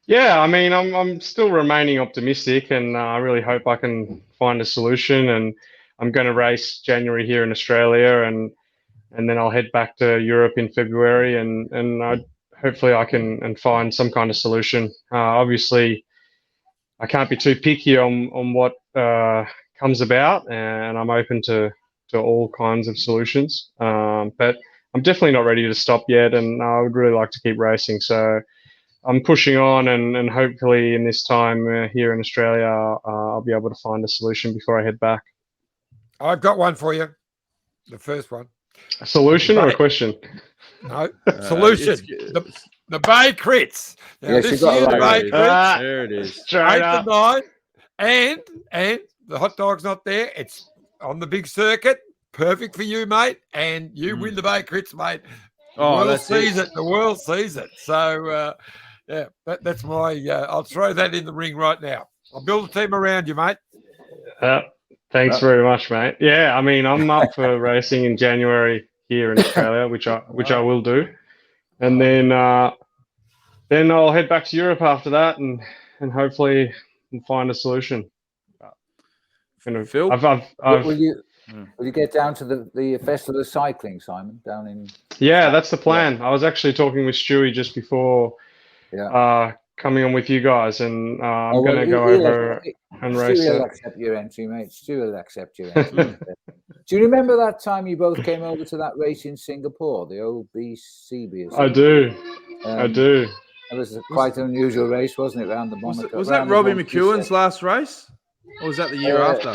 Yeah, I mean, I'm still remaining optimistic, and I really hope I can find a solution. And I'm going to race January here in Australia, and then I'll head back to Europe in February, and hopefully I can find some kind of solution. Obviously, I can't be too picky on what comes about, and I'm open to all kinds of solutions. But I'm definitely not ready to stop yet, and I would really like to keep racing. So I'm pushing on, and hopefully in this time here in Australia, I'll be able to find a solution before I head back. I've got one for you. The first one. A solution or a question? No, solution. The Bay Crits. Now, this year, the Bay Crits. There it is. 8 to 9. And the hot dog's not there. It's on the big circuit. Perfect for you, mate. And you win the Bay Crits, mate. The world sees it. The world sees it. So, yeah, that's my. I'll throw that in the ring right now. I'll build a team around you, mate. Thanks very much, mate. Yeah, I mean, I'm up for racing in January here in Australia, which I will do, and then I'll head back to Europe after that, and hopefully find a solution. Phil, will you get down to the Festival of Cycling, Simon, down in? Yeah, that's the plan. I was actually talking with Stewie just before coming on with you guys, and I'm going to go over and race. Stewie will accept your entry, mate. Stewie will accept your entry. Do you remember that time you both came over to that race in Singapore, the OBCB? I do. It was quite an unusual race, wasn't it, around the Monaco? Was that Robbie McEwen's last race? Or was that the year after?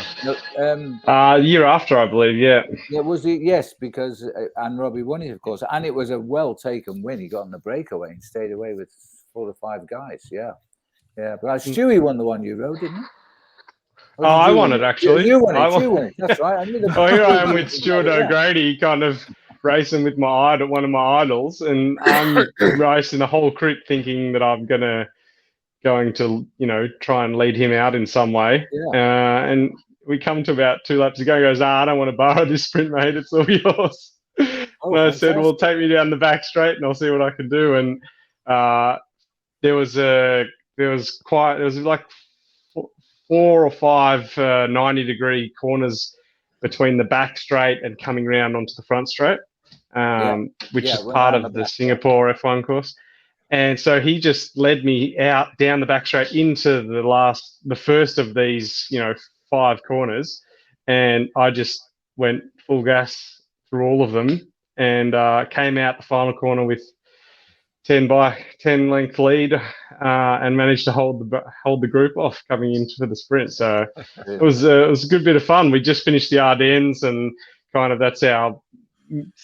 No, year after, I believe, yeah. It was yes, because and Robbie won it, of course. And it was a well-taken win. He got on the breakaway and stayed away with 4 or 5 guys, yeah. But Stewie won the one you rode, didn't he? I won it, actually. You won it. That's right. Here I am with Stuart O'Grady, kind of racing with one of my idols, and I'm racing the whole crit thinking that I'm going to try and lead him out in some way. Yeah. And we come to about 2 laps ago, he goes, I don't want to borrow this sprint, mate. It's all yours. And I said, well, take me down the back straight and I'll see what I can do. And there was like 4 or 5 90-degree corners between the back straight and coming round onto the front straight, which is part of the Singapore F1 course. And so he just led me out down the back straight into the first of these, 5 corners. And I just went full gas through all of them and came out the final corner with 10 length lead and managed to hold the group off coming into the sprint. So it was a good bit of fun. We just finished the Ardennes, and kind of that's our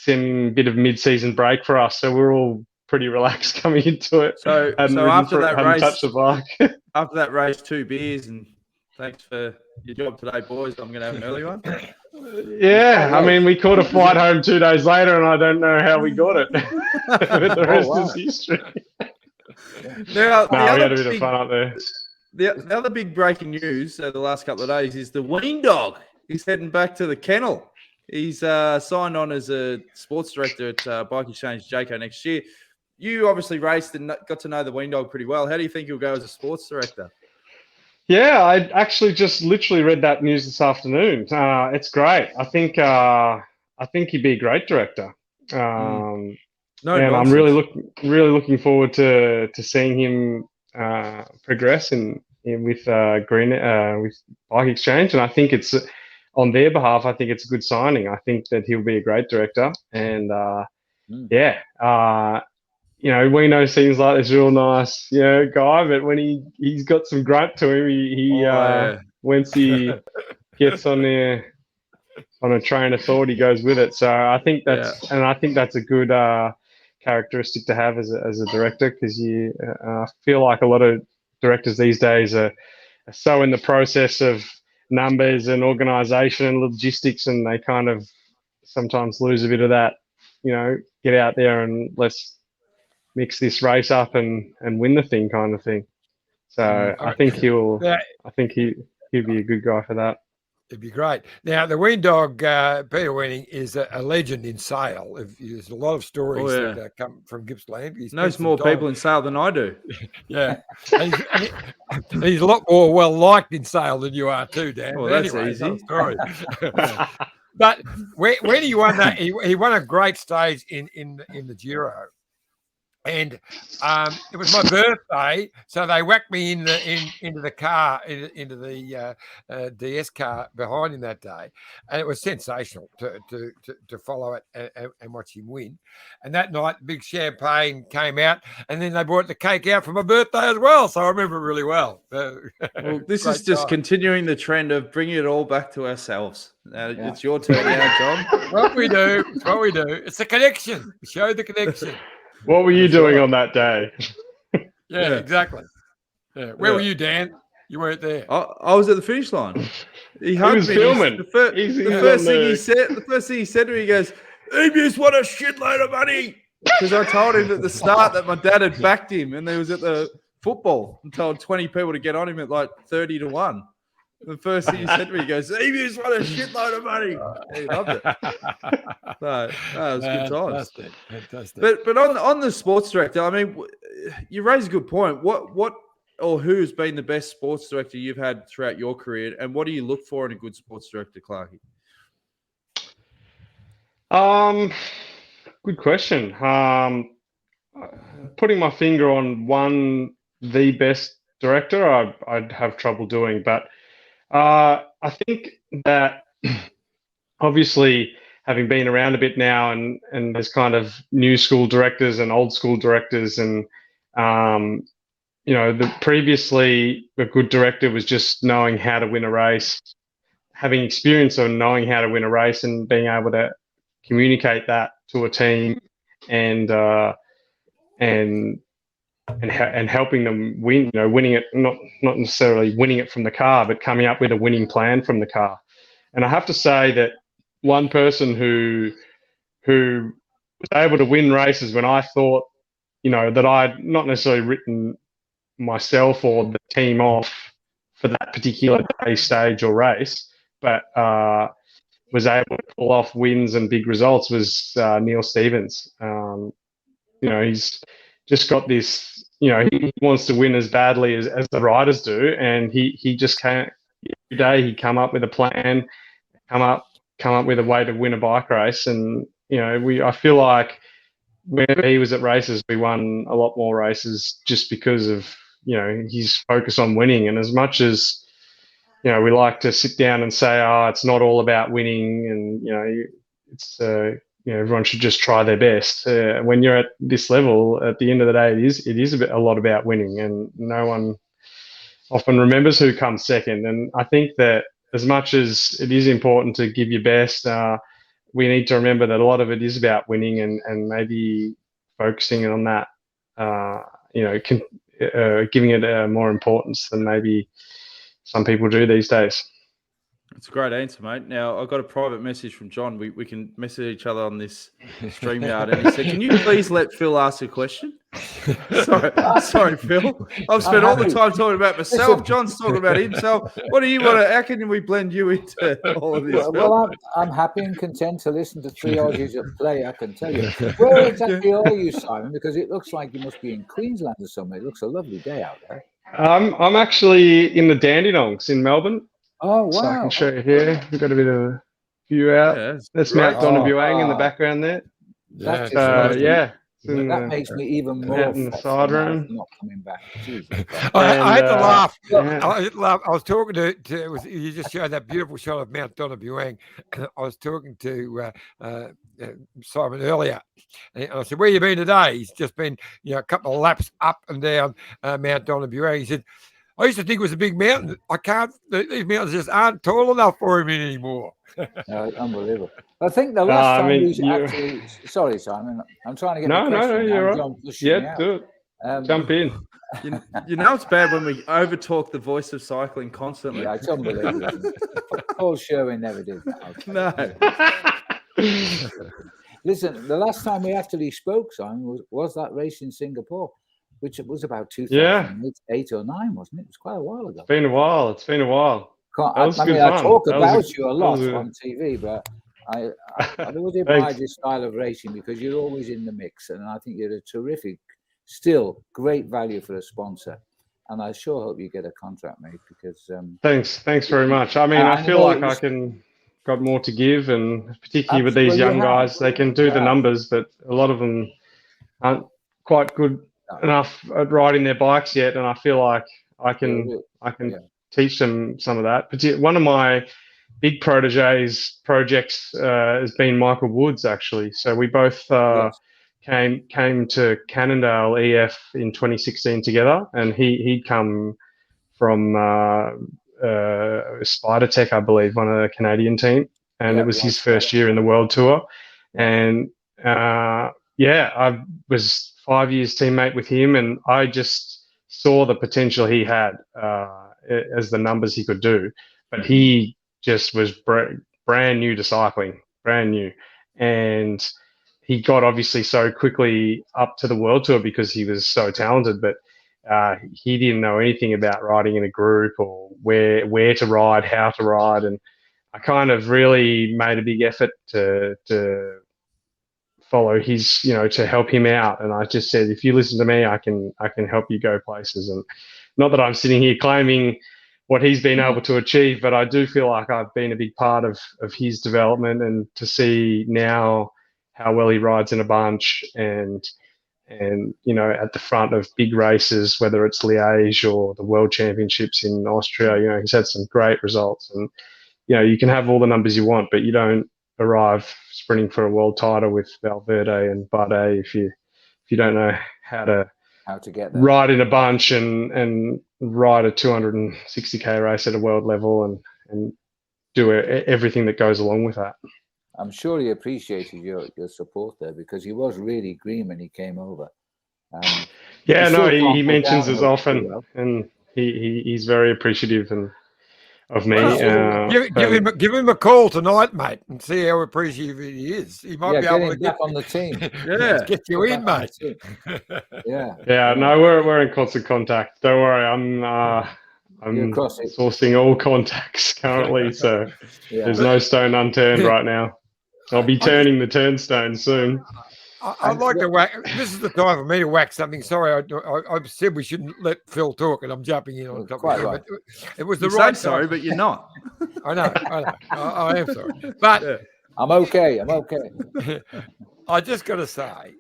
bit of mid-season break for us. So we're all pretty relaxed coming into it. So after that race, 2 beers, and thanks for your job today, boys. I'm going to have an early one. Yeah, I mean, we caught a flight home 2 days later, and I don't know how we got it. But the rest is history. We had a bit of fun up there. The other big breaking news the last couple of days is the wean dog. He's heading back to the kennel. He's signed on as a sports director at Bike Exchange JK next year. You obviously raced and got to know the Weendog pretty well. How do you think he'll go as a sports director? Yeah, I actually just literally read that news this afternoon. It's great. I think he'd be a great director. And I'm really looking forward to seeing him progress with Bike Exchange. And I think it's on their behalf. I think it's a good signing. I think that he'll be a great director. And we know seems like this real nice, guy, but when he's got some grunt to him, once he gets on a train of thought, he goes with it. So I think that's a good characteristic to have as a director, because you feel like a lot of directors these days are so in the process of numbers and organisation and logistics, and they kind of sometimes lose a bit of that, get out there and let's mix this race up and win the thing kind of thing. So I think he'll be a good guy for that. It'd be great. Now, the Weendog, Peter Weending, is a legend in sail. There's a lot of stories that come from Gippsland. He knows more people in sail than I do. Yeah. He's a lot more well-liked in sail than you are too, Dan. Well, but that's anyway, easy. Story. But when he won that, he won a great stage in the Giro. And it was my birthday, so they whacked me into the car, into the DS car behind him that day, and it was sensational to follow it and watch him win. And that night, big champagne came out, and then they brought the cake out for my birthday as well, so I remember it really well. Well, this is just continuing the trend of bringing it all back to ourselves. It's your turn now, John. What we do. It's a connection. We show the connection. What were you doing on that day? Yeah, exactly. Yeah. Where were you, Dan? You weren't there. I was at the finish line. He was filming. The first thing he said to me, he goes, "Emus want a shitload of money." Because I told him at the start that my dad had backed him, and he was at the football and told 20 people to get on him at like 30-1. The first thing he said to me, he goes, "Emus want a shitload of money." He loved it. So, it was good times. Fantastic. But on the sports director, I mean, you raise a good point. What or who's been the best sports director you've had throughout your career, and what do you look for in a good sports director, Clarke? Good question. Putting my finger on the best director, I'd have trouble doing, but I think that obviously having been around a bit now, and there's kind of new school directors and old school directors, and previously a good director was just knowing how to win a race, having experience of knowing how to win a race and being able to communicate that to a team and helping them win, winning it, not necessarily winning it from the car, but coming up with a winning plan from the car. And I have to say that one person who was able to win races when I thought, that I'd not necessarily written myself or the team off for that particular day, stage or race, but was able to pull off wins and big results was Neil Stevens. He's just got this, he wants to win as badly as the riders do, and he just can't. Every day he'd come up with a plan, come up with a way to win a bike race, and I feel like whenever he was at races, we won a lot more races just because of his focus on winning. And as much as we like to sit down and say, it's not all about winning, and it's everyone should just try their best. When you're at this level, at the end of the day, it is a lot about winning, and no one often remembers who comes second. And I think that as much as it is important to give your best, we need to remember that a lot of it is about winning, and maybe focusing on that, giving it more importance than maybe some people do these days. It's a great answer, mate. Now, I got a private message from John. We can message each other on this StreamYard. And he said, can you please let Phil ask a question? Sorry, Phil. I've spent all the time talking about myself. John's talking about himself. What do you want to, how can we blend you into all of this, Phil? Well, I'm happy and content to listen to three Aussies at play, I can tell you. Where exactly are you, Simon? Because it looks like you must be in Queensland or somewhere. It looks a lovely day out there. I'm actually in the Dandenongs in Melbourne. Oh, wow. So I can show you here. We've got a bit of a view out. Yeah, that's Mount Donabuang in the background there. That's that makes me even more in the side room. Not coming back. I had to laugh. I was talking to you just showed that beautiful shot of Mount Donabuang. I was talking to Simon earlier, and I said, "Where you been today?" He's just been, a couple of laps up and down Mount Donabuang. He said, I used to think it was a big mountain. These mountains just aren't tall enough for him anymore. No, unbelievable. I think the last time we actually, sorry, Simon, I'm trying to get No, you're right. Yeah, do it. Jump in. You know it's bad when we overtalk the voice of cycling constantly. Yeah, it's unbelievable. Paul Sherwin never did that. No. Listen, the last time we actually spoke, Simon, was that race in Singapore, which was about 2008 or 9, wasn't it? It was quite a while ago. It's been a while. I talk about you a lot on TV, but I always admire your style of racing because you're always in the mix, and I think you're a terrific, still great value for a sponsor. And I sure hope you get a contract, mate, because thanks very much. I mean, I feel like I got more to give, and particularly with these young guys, they can do the numbers, but a lot of them aren't quite good enough at riding their bikes yet, and I feel like I can teach them some of that. One of my big proteges projects has been Michael Woods, actually. So we both came to Cannondale EF in 2016 together, and he'd come from Spider Tech, I believe, one of the Canadian team, and it was his first year in the World Tour, and I was 5 years teammate with him, and I just saw the potential he had as the numbers he could do. But he just was brand new to cycling, brand new. And he got obviously so quickly up to the World Tour because he was so talented, but he didn't know anything about riding in a group or where to ride, how to ride. And I kind of really made a big effort to follow his, to help him out. And I just said, if you listen to me, I can help you go places. And not that I'm sitting here claiming what he's been able to achieve, but I do feel like I've been a big part of his development, and to see now how well he rides in a bunch and at the front of big races, whether it's Liège or the World Championships in Austria, he's had some great results. And, you can have all the numbers you want, but you don't arrive sprinting for a world title with Valverde and Bardet if you don't know how to get there, ride in a bunch and ride a 260k race at a world level and do everything that goes along with that. I'm sure he appreciated your support there, because he was really green when he came over. He mentions us often, and he's very appreciative of me. Give him a call tonight, mate, and see how appreciative he is. He might be able to get on the team. Get you in, mate. No, we're in constant contact. Don't worry, I'm sourcing all contacts currently, so there's no stone unturned right now. I'll be turning the turnstone soon. I'd like to whack. This is the time for me to whack something. Sorry, I said we shouldn't let Phil talk, and I'm jumping in on top of it. Right. It was the you right. Sorry, but you're not. I know. I am sorry, but I'm okay. I just got to say,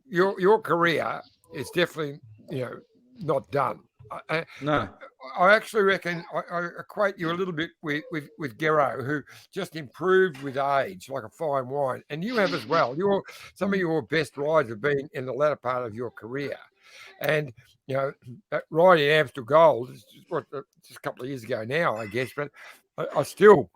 your career is definitely not done. No. I actually reckon I equate you a little bit with Gero, who just improved with age like a fine wine, and you have as well. Some of your best rides have been in the latter part of your career, and that ride in Amstel Gold is just a couple of years ago now, I guess. But I still,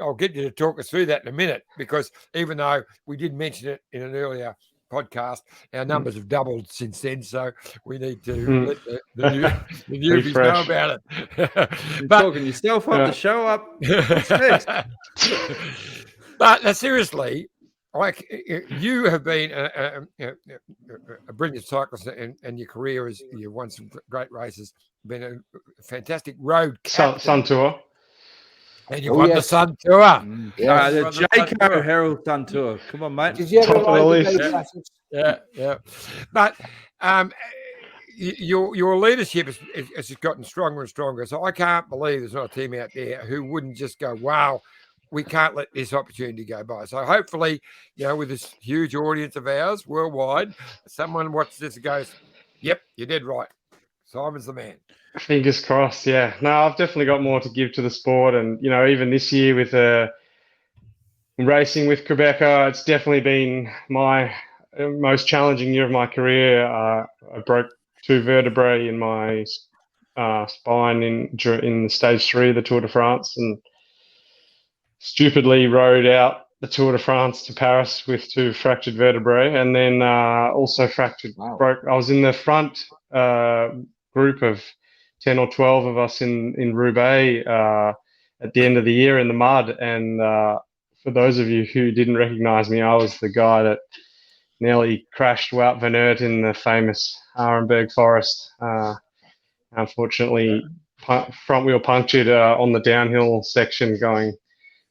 I'll get you to talk us through that in a minute, because even though we did mention it in an earlier podcast. Our numbers have doubled since then, so we need to let the newbies know about it. You're talking yourself up to show up. What's next? But seriously, you have been a brilliant cyclist, and your career is you've won some great races. Been a fantastic road captain. Sun Tour. And you won the Sun Tour. The Jayco Herald Sun Tour. Come on, mate. Did you ever ride the Yeah. But your leadership has gotten stronger and stronger. So I can't believe there's not a team out there who wouldn't just go, wow, we can't let this opportunity go by. So hopefully, with this huge audience of ours worldwide, someone watches this and goes, yep, you did right. Simon's the man. Fingers crossed, yeah. No, I've definitely got more to give to the sport. And, even this year with racing with Qhubeka, it's definitely been my most challenging year of my career. I broke 2 vertebrae in my spine in stage 3 of the Tour de France, and stupidly rode out the Tour de France to Paris with 2 fractured vertebrae, and then also broke. I was in the front group of 10 or 12 of us in Roubaix at the end of the year in the mud. And for those of you who didn't recognize me, I was the guy that nearly crashed Wout van Aert in the famous Arenberg Forest. Unfortunately, front wheel punctured on the downhill section going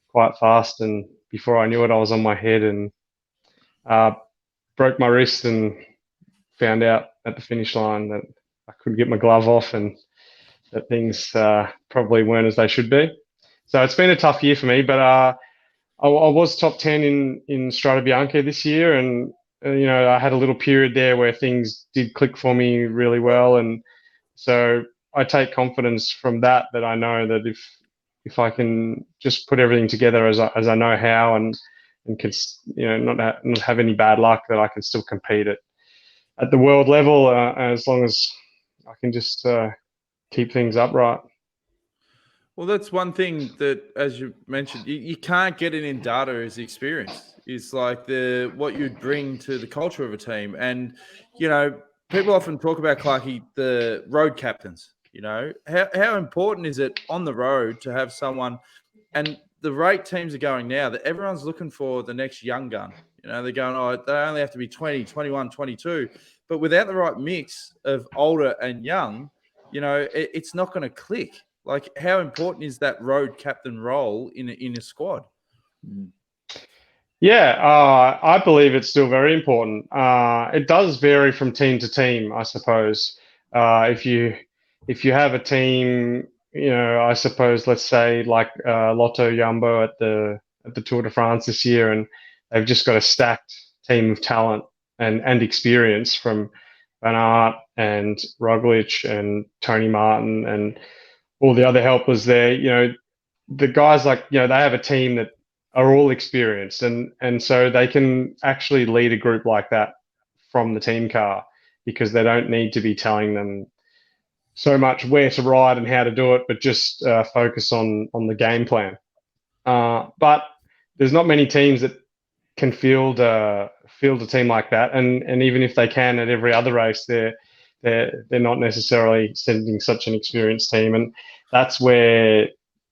quite fast. And before I knew it, I was on my head and broke my wrist, and found out at the finish line that I couldn't get my glove off and that things probably weren't as they should be. So it's been a tough year for me, but I was top 10 in Strade Bianche this year, and I had a little period there where things did click for me really well, and so I take confidence from that I know that if I can just put everything together as I know how, and can not have any bad luck, that I can still compete at the world level as long as I can just keep things upright. Well, that's one thing that, as you mentioned, you can't get it in data as experience. It's like what you'd bring to the culture of a team. And, people often talk about, Clarke, the road captains. How important is it on the road to have someone, and the rate teams are going now, that everyone's looking for the next young gun. They're going, they only have to be 20, 21, 22. But without the right mix of older and young, it's not going to click. Like, how important is that road captain role in a squad? Yeah, I believe it's still very important. It does vary from team to team, I suppose. If you have a team, I suppose, let's say like Lotto Jumbo at the Tour de France this year, and they've just got a stacked team of talent and experience from Van Aert and Roglic and Tony Martin and all the other helpers there. The guys they have a team that are all experienced, and so they can actually lead a group like that from the team car, because they don't need to be telling them so much where to ride and how to do it, but just focus on the game plan. But there's not many teams that can field a team like that, and even if they can at every other race, they're not necessarily sending such an experienced team, and that's where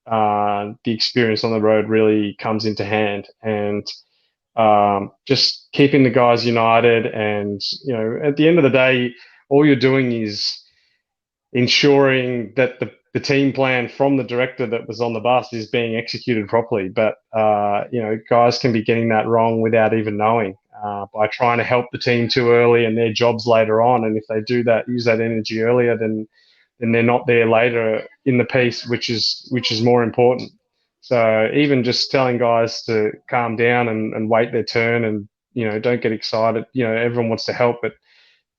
the experience on the road really comes into hand. And just keeping the guys united, and at the end of the day, all you're doing is ensuring that the team plan from the director that was on the bus is being executed properly. But guys can be getting that wrong without even knowing, by trying to help the team too early and their jobs later on. And if they do that, use that energy earlier, then they're not there later in the piece, which is more important. So even just telling guys to calm down and wait their turn, and don't get excited. Everyone wants to help, but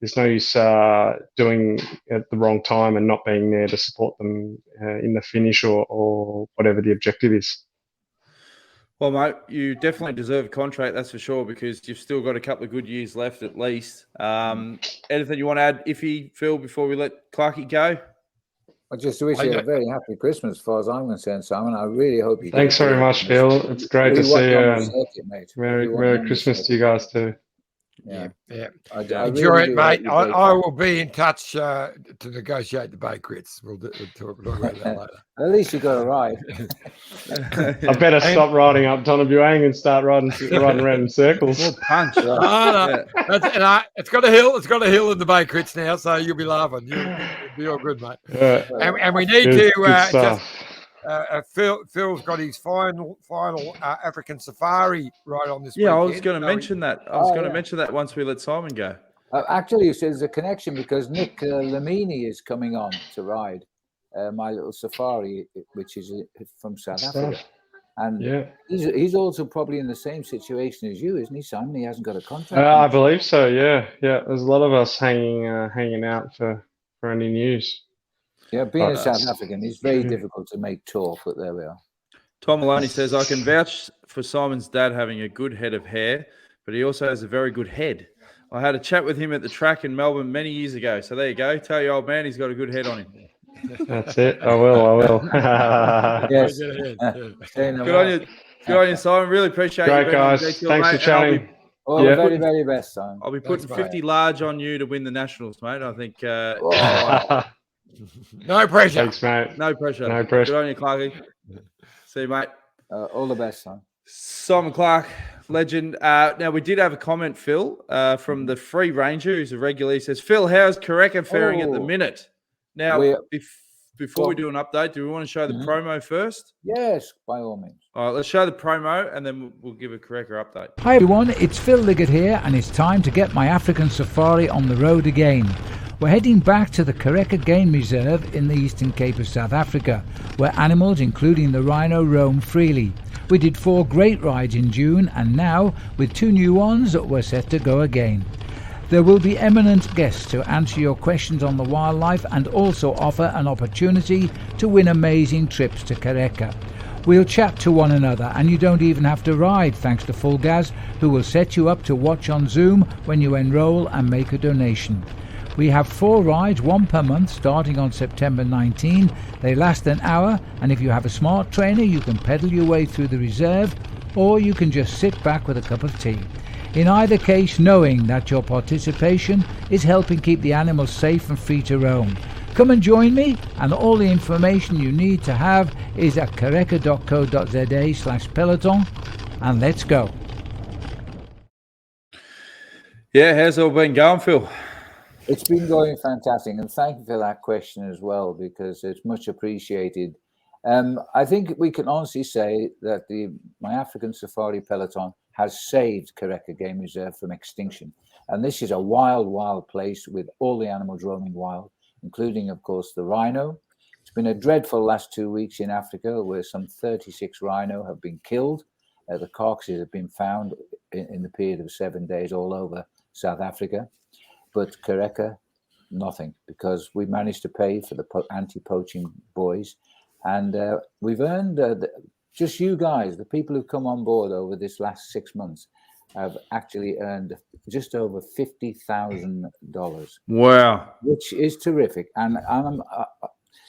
there's no use doing at the wrong time and not being there to support them in the finish or whatever the objective is. Well, mate, you definitely deserve a contract, that's for sure, because you've still got a couple of good years left at least. Anything you want to add, Phil, before we let Clarke go? I just wish you a very happy Christmas, as far as I'm concerned, Simon. I really hope you. Thanks very much, Phil. It's great to see you. Merry Christmas to you guys too. Yeah. I Enjoy really it, do mate. hope you I will be in touch to negotiate the Bay Crits. We'll talk about that later. At least you got a ride. I better stop riding up Donabuang and start riding around in circles. More punch. No. It's got a hill. It's got a hill in the Bay Crits now, so you'll be laughing. You'll be all good, mate. And we need to just. Phil's got his final African safari right on this weekend. I was going to mention that. I was going to mention that once we let Simon go. Actually, there's a connection because Nick Lamini is coming on to ride my little safari, which is from South Africa. And he's also probably in the same situation as you, isn't he, Simon? He hasn't got a contract. I believe so, yeah. There's a lot of us hanging out for any news. Yeah, being a South African, it's very difficult to make talk, but there we are. Tom Maloney says, I can vouch for Simon's dad having a good head of hair, but he also has a very good head. I had a chat with him at the track in Melbourne many years ago. So there you go. Tell your old man he's got a good head on him. That's it. I will. Yes. Good on you, Simon. Really appreciate Great, you. Guys. Thanks for chatting. All the very, very best, Simon. I'll be putting 50 large on you to win the Nationals, mate. I think. No pressure. Thanks, mate. No pressure. No pressure. Good on you, Clarke. See you, mate. All the best, son. Simon Clarke, legend. Now, we did have a comment, Phil, from the Free Ranger, who's a regular. He says, Phil, how's Qhubeka faring at the minute? Now, before we do an update, do we want to show the promo first? Yes, by all means. All right, let's show the promo, and then we'll give a Qhubeka update. Hi, everyone. It's Phil Liggett here, and it's time to get my African safari on the road again. We're heading back to the Qhubeka Game Reserve in the Eastern Cape of South Africa, where animals, including the rhino, roam freely. We did 4 great rides in June, and now, with 2 new ones, we're set to go again. There will be eminent guests to answer your questions on the wildlife and also offer an opportunity to win amazing trips to Qhubeka. We'll chat to one another, and you don't even have to ride, thanks to Fulgaz, who will set you up to watch on Zoom when you enroll and make a donation. We have 4 rides, 1 per month, starting on September 19. They last an hour, and if you have a smart trainer, you can pedal your way through the reserve, or you can just sit back with a cup of tea. In either case, knowing that your participation is helping keep the animals safe and free to roam. Come and join me, and all the information you need to have is at qhubeka.co.za/peloton, and let's go. Yeah, how's it all been going, Phil? It's been going fantastic, and thank you for that question as well, because it's much appreciated. I think we can honestly say that my African Safari Peloton has saved Qhubeka Game Reserve from extinction. And this is a wild, wild place with all the animals roaming wild, including, of course, the rhino. It's been a dreadful last 2 weeks in Africa, where some 36 rhino have been killed. The carcasses have been found in the period of 7 days all over South Africa. But Qhubeka, nothing, because we managed to pay for the anti-poaching boys. And we've earned, just you guys, the people who've come on board over this last 6 months, have actually earned just over $50,000. Wow. Which is terrific. And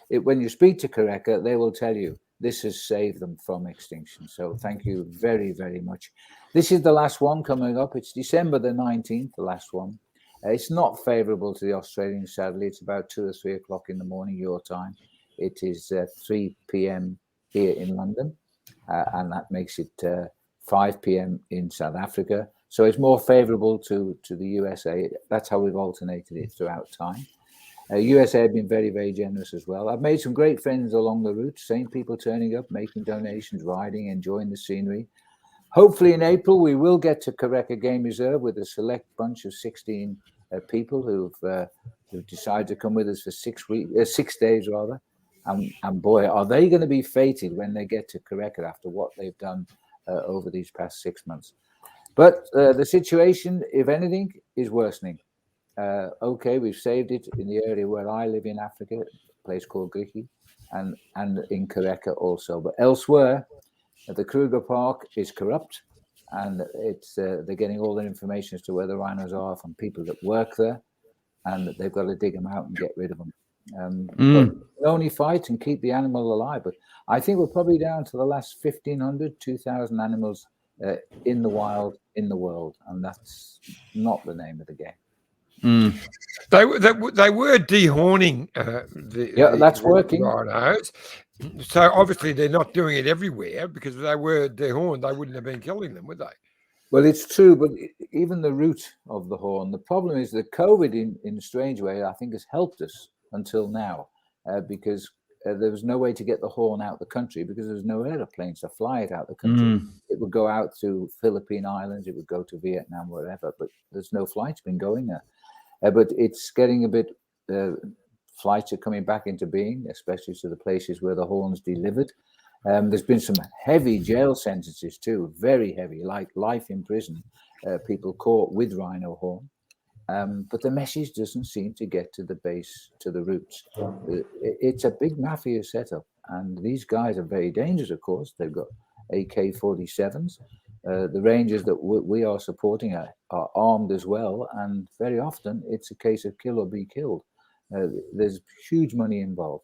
when you speak to Qhubeka, they will tell you this has saved them from extinction. So thank you very, very much. This is the last one coming up. It's December the 19th, the last one. It's not favourable to the Australians, sadly. It's about 2 or 3 o'clock in the morning, your time. It is 3 p.m. here in London, and that makes it 5 p.m. in South Africa. So it's more favourable to the USA. That's how we've alternated it throughout time. USA have been very, very generous as well. I've made some great friends along the route, same people turning up, making donations, riding, enjoying the scenery. Hopefully in April, we will get to Qhubeka Game Reserve with a select bunch of 16 people who've decided to come with us for 6 days rather. And boy, are they going to be fated when they get to Qhubeka after what they've done over these past 6 months. But the situation, if anything, is worsening. Okay, we've saved it in the area where I live in Africa, a place called Griki, and in Qhubeka also. But elsewhere, the Kruger Park is corrupt, and they're getting all the information as to where the rhinos are from people that work there, and they've got to dig them out and get rid of them. But only fight and keep the animal alive. But I think we're probably down to the last 1,500, 2,000 animals in the wild, in the world, and that's not the name of the game. They were dehorning that's working. rhinos. So obviously they're not doing it everywhere, because if they were dehorned, they wouldn't have been killing them, would they? Well, it's true, but even the root of the horn, the problem is that COVID, in a strange way, I think has helped us until now, because there was no way to get the horn out the country, because there was no airplanes to fly it out the country. It would go out to Philippine Islands, it would go to Vietnam, wherever, but there's no flights been going there. But it's getting a bit, flights are coming back into being, especially to the places where the horn's delivered. There's been some heavy jail sentences too, very heavy, like life in prison, people caught with rhino horn. But the message doesn't seem to get to the base, to the roots. It's a big mafia setup, and these guys are very dangerous, of course. They've got AK-47s. The rangers that we are supporting are armed as well, and very often it's a case of kill or be killed. There's huge money involved.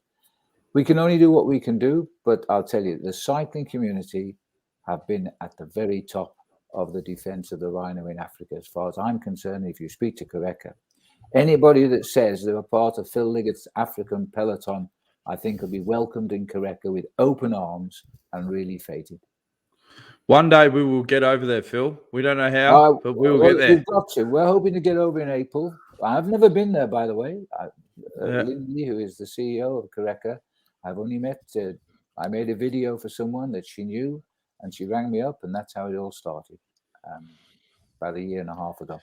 We can only do what we can do, but I'll tell you, the cycling community have been at the very top of the defense of the rhino in Africa. As far as I'm concerned, if you speak to Qhubeka, anybody that says they're a part of Phil Liggett's African peloton, I think will be welcomed in Qhubeka with open arms and really fated. One day we will get over there, Phil. We don't know how, but we will get there. We've got to. We're hoping to get over in April. I've never been there, by the way. Lindsay, who is the CEO of Qhubeka, I've only met. I made a video for someone that she knew, and she rang me up, and that's how it all started, about a year and a half ago.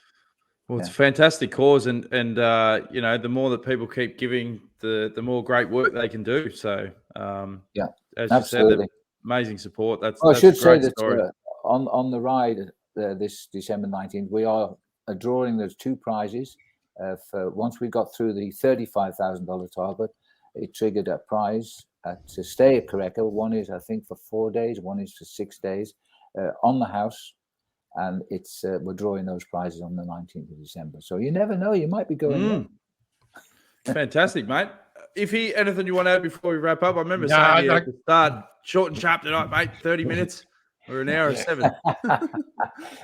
Well, it's a fantastic cause, and you know, the more that people keep giving, the more great work they can do. So, as absolutely. you said, amazing support. That's I should say that story. On the ride this December 19th, we are drawing those two prizes. For once we got through the $35,000 target, it triggered a prize to stay at Qhubeka. One is, I think, for 4 days. One is for 6 days on the house, and it's we're drawing those prizes on the 19th of December. So you never know; you might be going there. Fantastic, mate. Iffy, anything you want to add before we wrap up? I remember saying at the start, short and sharp tonight, mate. 30 minutes or an hour or 7.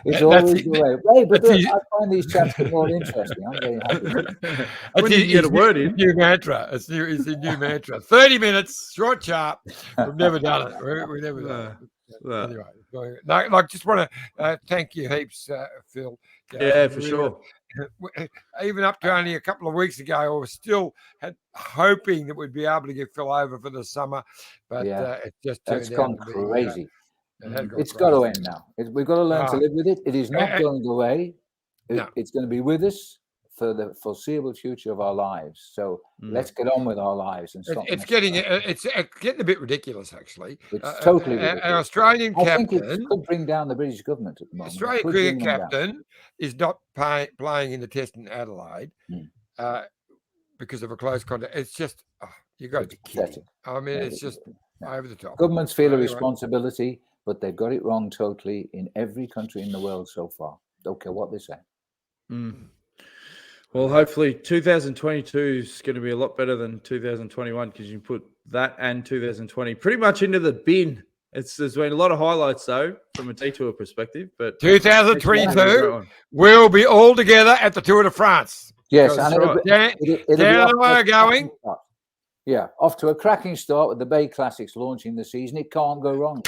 It's always the way. Hey, but I find these chats get more interesting. I'm very happy. When did you get a word in? New mantra. It's a new mantra. 30 minutes, short, sharp. We've never done it. We've never done it. Anyway, I just want to thank you heaps, Phil. Yeah, for sure. Even up to only a couple of weeks ago, I was still hoping that we'd be able to get Phil over for the summer, but it just that's gone crazy. It's got to end now. We've got to learn to live with it. It is not going away. It's going to be with us for the foreseeable future of our lives. So let's get on with our lives and stop. It's getting a bit ridiculous, actually. It's totally ridiculous. An Australian captain, I think it could bring down the British government at the moment. Australian cricket captain is not playing in the test in Adelaide because of a close contact. It's just you got to be kidding. I mean, it's just over the top. Governments feel a responsibility, but they've got it wrong totally in every country in the world so far. Don't care what they say. Well, hopefully 2022 is going to be a lot better than 2021, because you put that and 2020 pretty much into the bin. There's been a lot of highlights, though, from a detour perspective. But 2022 we'll be all together at the Tour de France. Yes, and Dan and I are going. Yeah, off to a cracking start with the Bay Classics launching the season. It can't go wrong.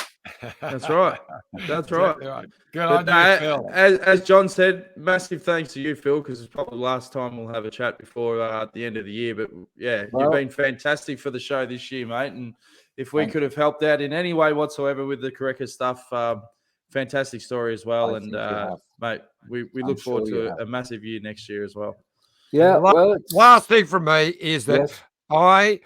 That's right. That's right. Good on you, Phil. As John said, massive thanks to you, Phil, because it's probably the last time we'll have a chat before the end of the year. But you've been fantastic for the show this year, mate. And if we could have helped out in any way whatsoever with the Qhubeka stuff, fantastic story as well. And mate, we look forward to a massive year next year as well. Yeah. Well, last thing from me is that I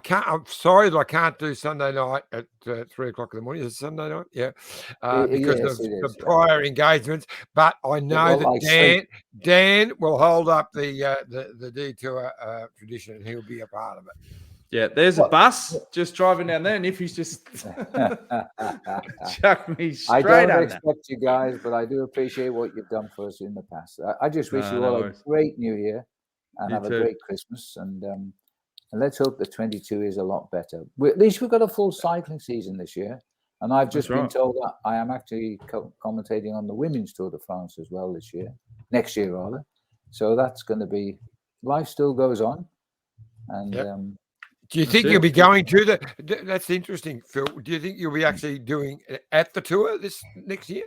can't. I'm sorry that I can't do Sunday night at 3 o'clock in the morning. Is it Sunday night? Yeah, because of the prior engagements. But I know that Dan will hold up the detour tradition, and he'll be a part of it. Yeah, there's a bus just driving down there, and if he's just chuck me straight. I don't expect you guys, but I do appreciate what you've done for us in the past. I just wish you all a great New Year and have a great Christmas, and let's hope that 22 is a lot better. At least we've got a full cycling season this year, And I've just That's been right. told that I am actually commentating on the Women's Tour de France as well next year rather. So that's going to be, life still goes on. And Yep. Do you think you'll be going to that's interesting, Phil. Do you think you'll be actually doing at the tour this next year?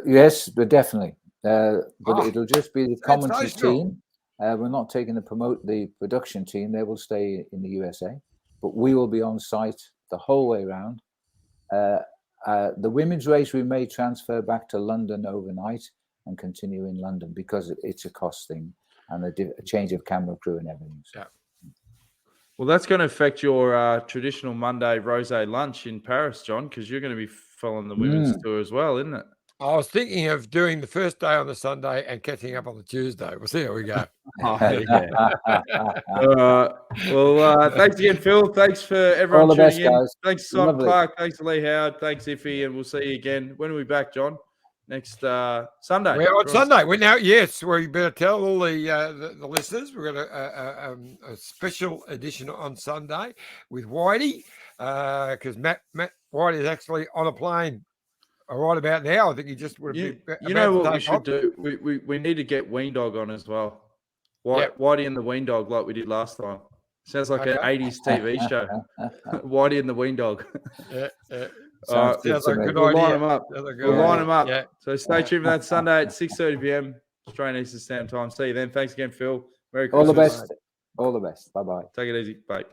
Yes, but definitely. But it'll just be the commentary sensational. team. We're not taking the production team. They will stay in the USA, but we will be on site the whole way around. The women's race, we may transfer back to London overnight and continue in London because it's a cost thing and a change of camera crew and everything. So. Yeah. Well, that's going to affect your traditional Monday rosé lunch in Paris, John, because you're going to be following the women's tour as well, isn't it? I was thinking of doing the first day on the Sunday and catching up on the Tuesday. We'll see how we go. Well, thanks again, Phil. Thanks for everyone All the tuning best, in. guys. Thanks, Simon Lovely. Clarke. Thanks, Leigh Howard. Thanks, Iffy. And we'll see you again. When are we back, John? Next Sunday. We're on Sunday. We're now, yes, we better tell all the listeners we've got a special edition on Sunday with Whitey because Matt Whitey is actually on a plane right about now. I think he just would have been. You know what we should do? We need to get Ween Dog on as well. Whitey and the Ween Dog, like we did last time. Sounds like an 80s TV show. Whitey and the Ween Dog. Sounds like a good we'll idea. line them up. We'll line them up. Yeah. So stay tuned for that Sunday at 6:30 p.m. Australian Eastern Standard Time. See you then. Thanks again, Phil. Merry Christmas. All the best. Bye-bye. Take it easy. Bye.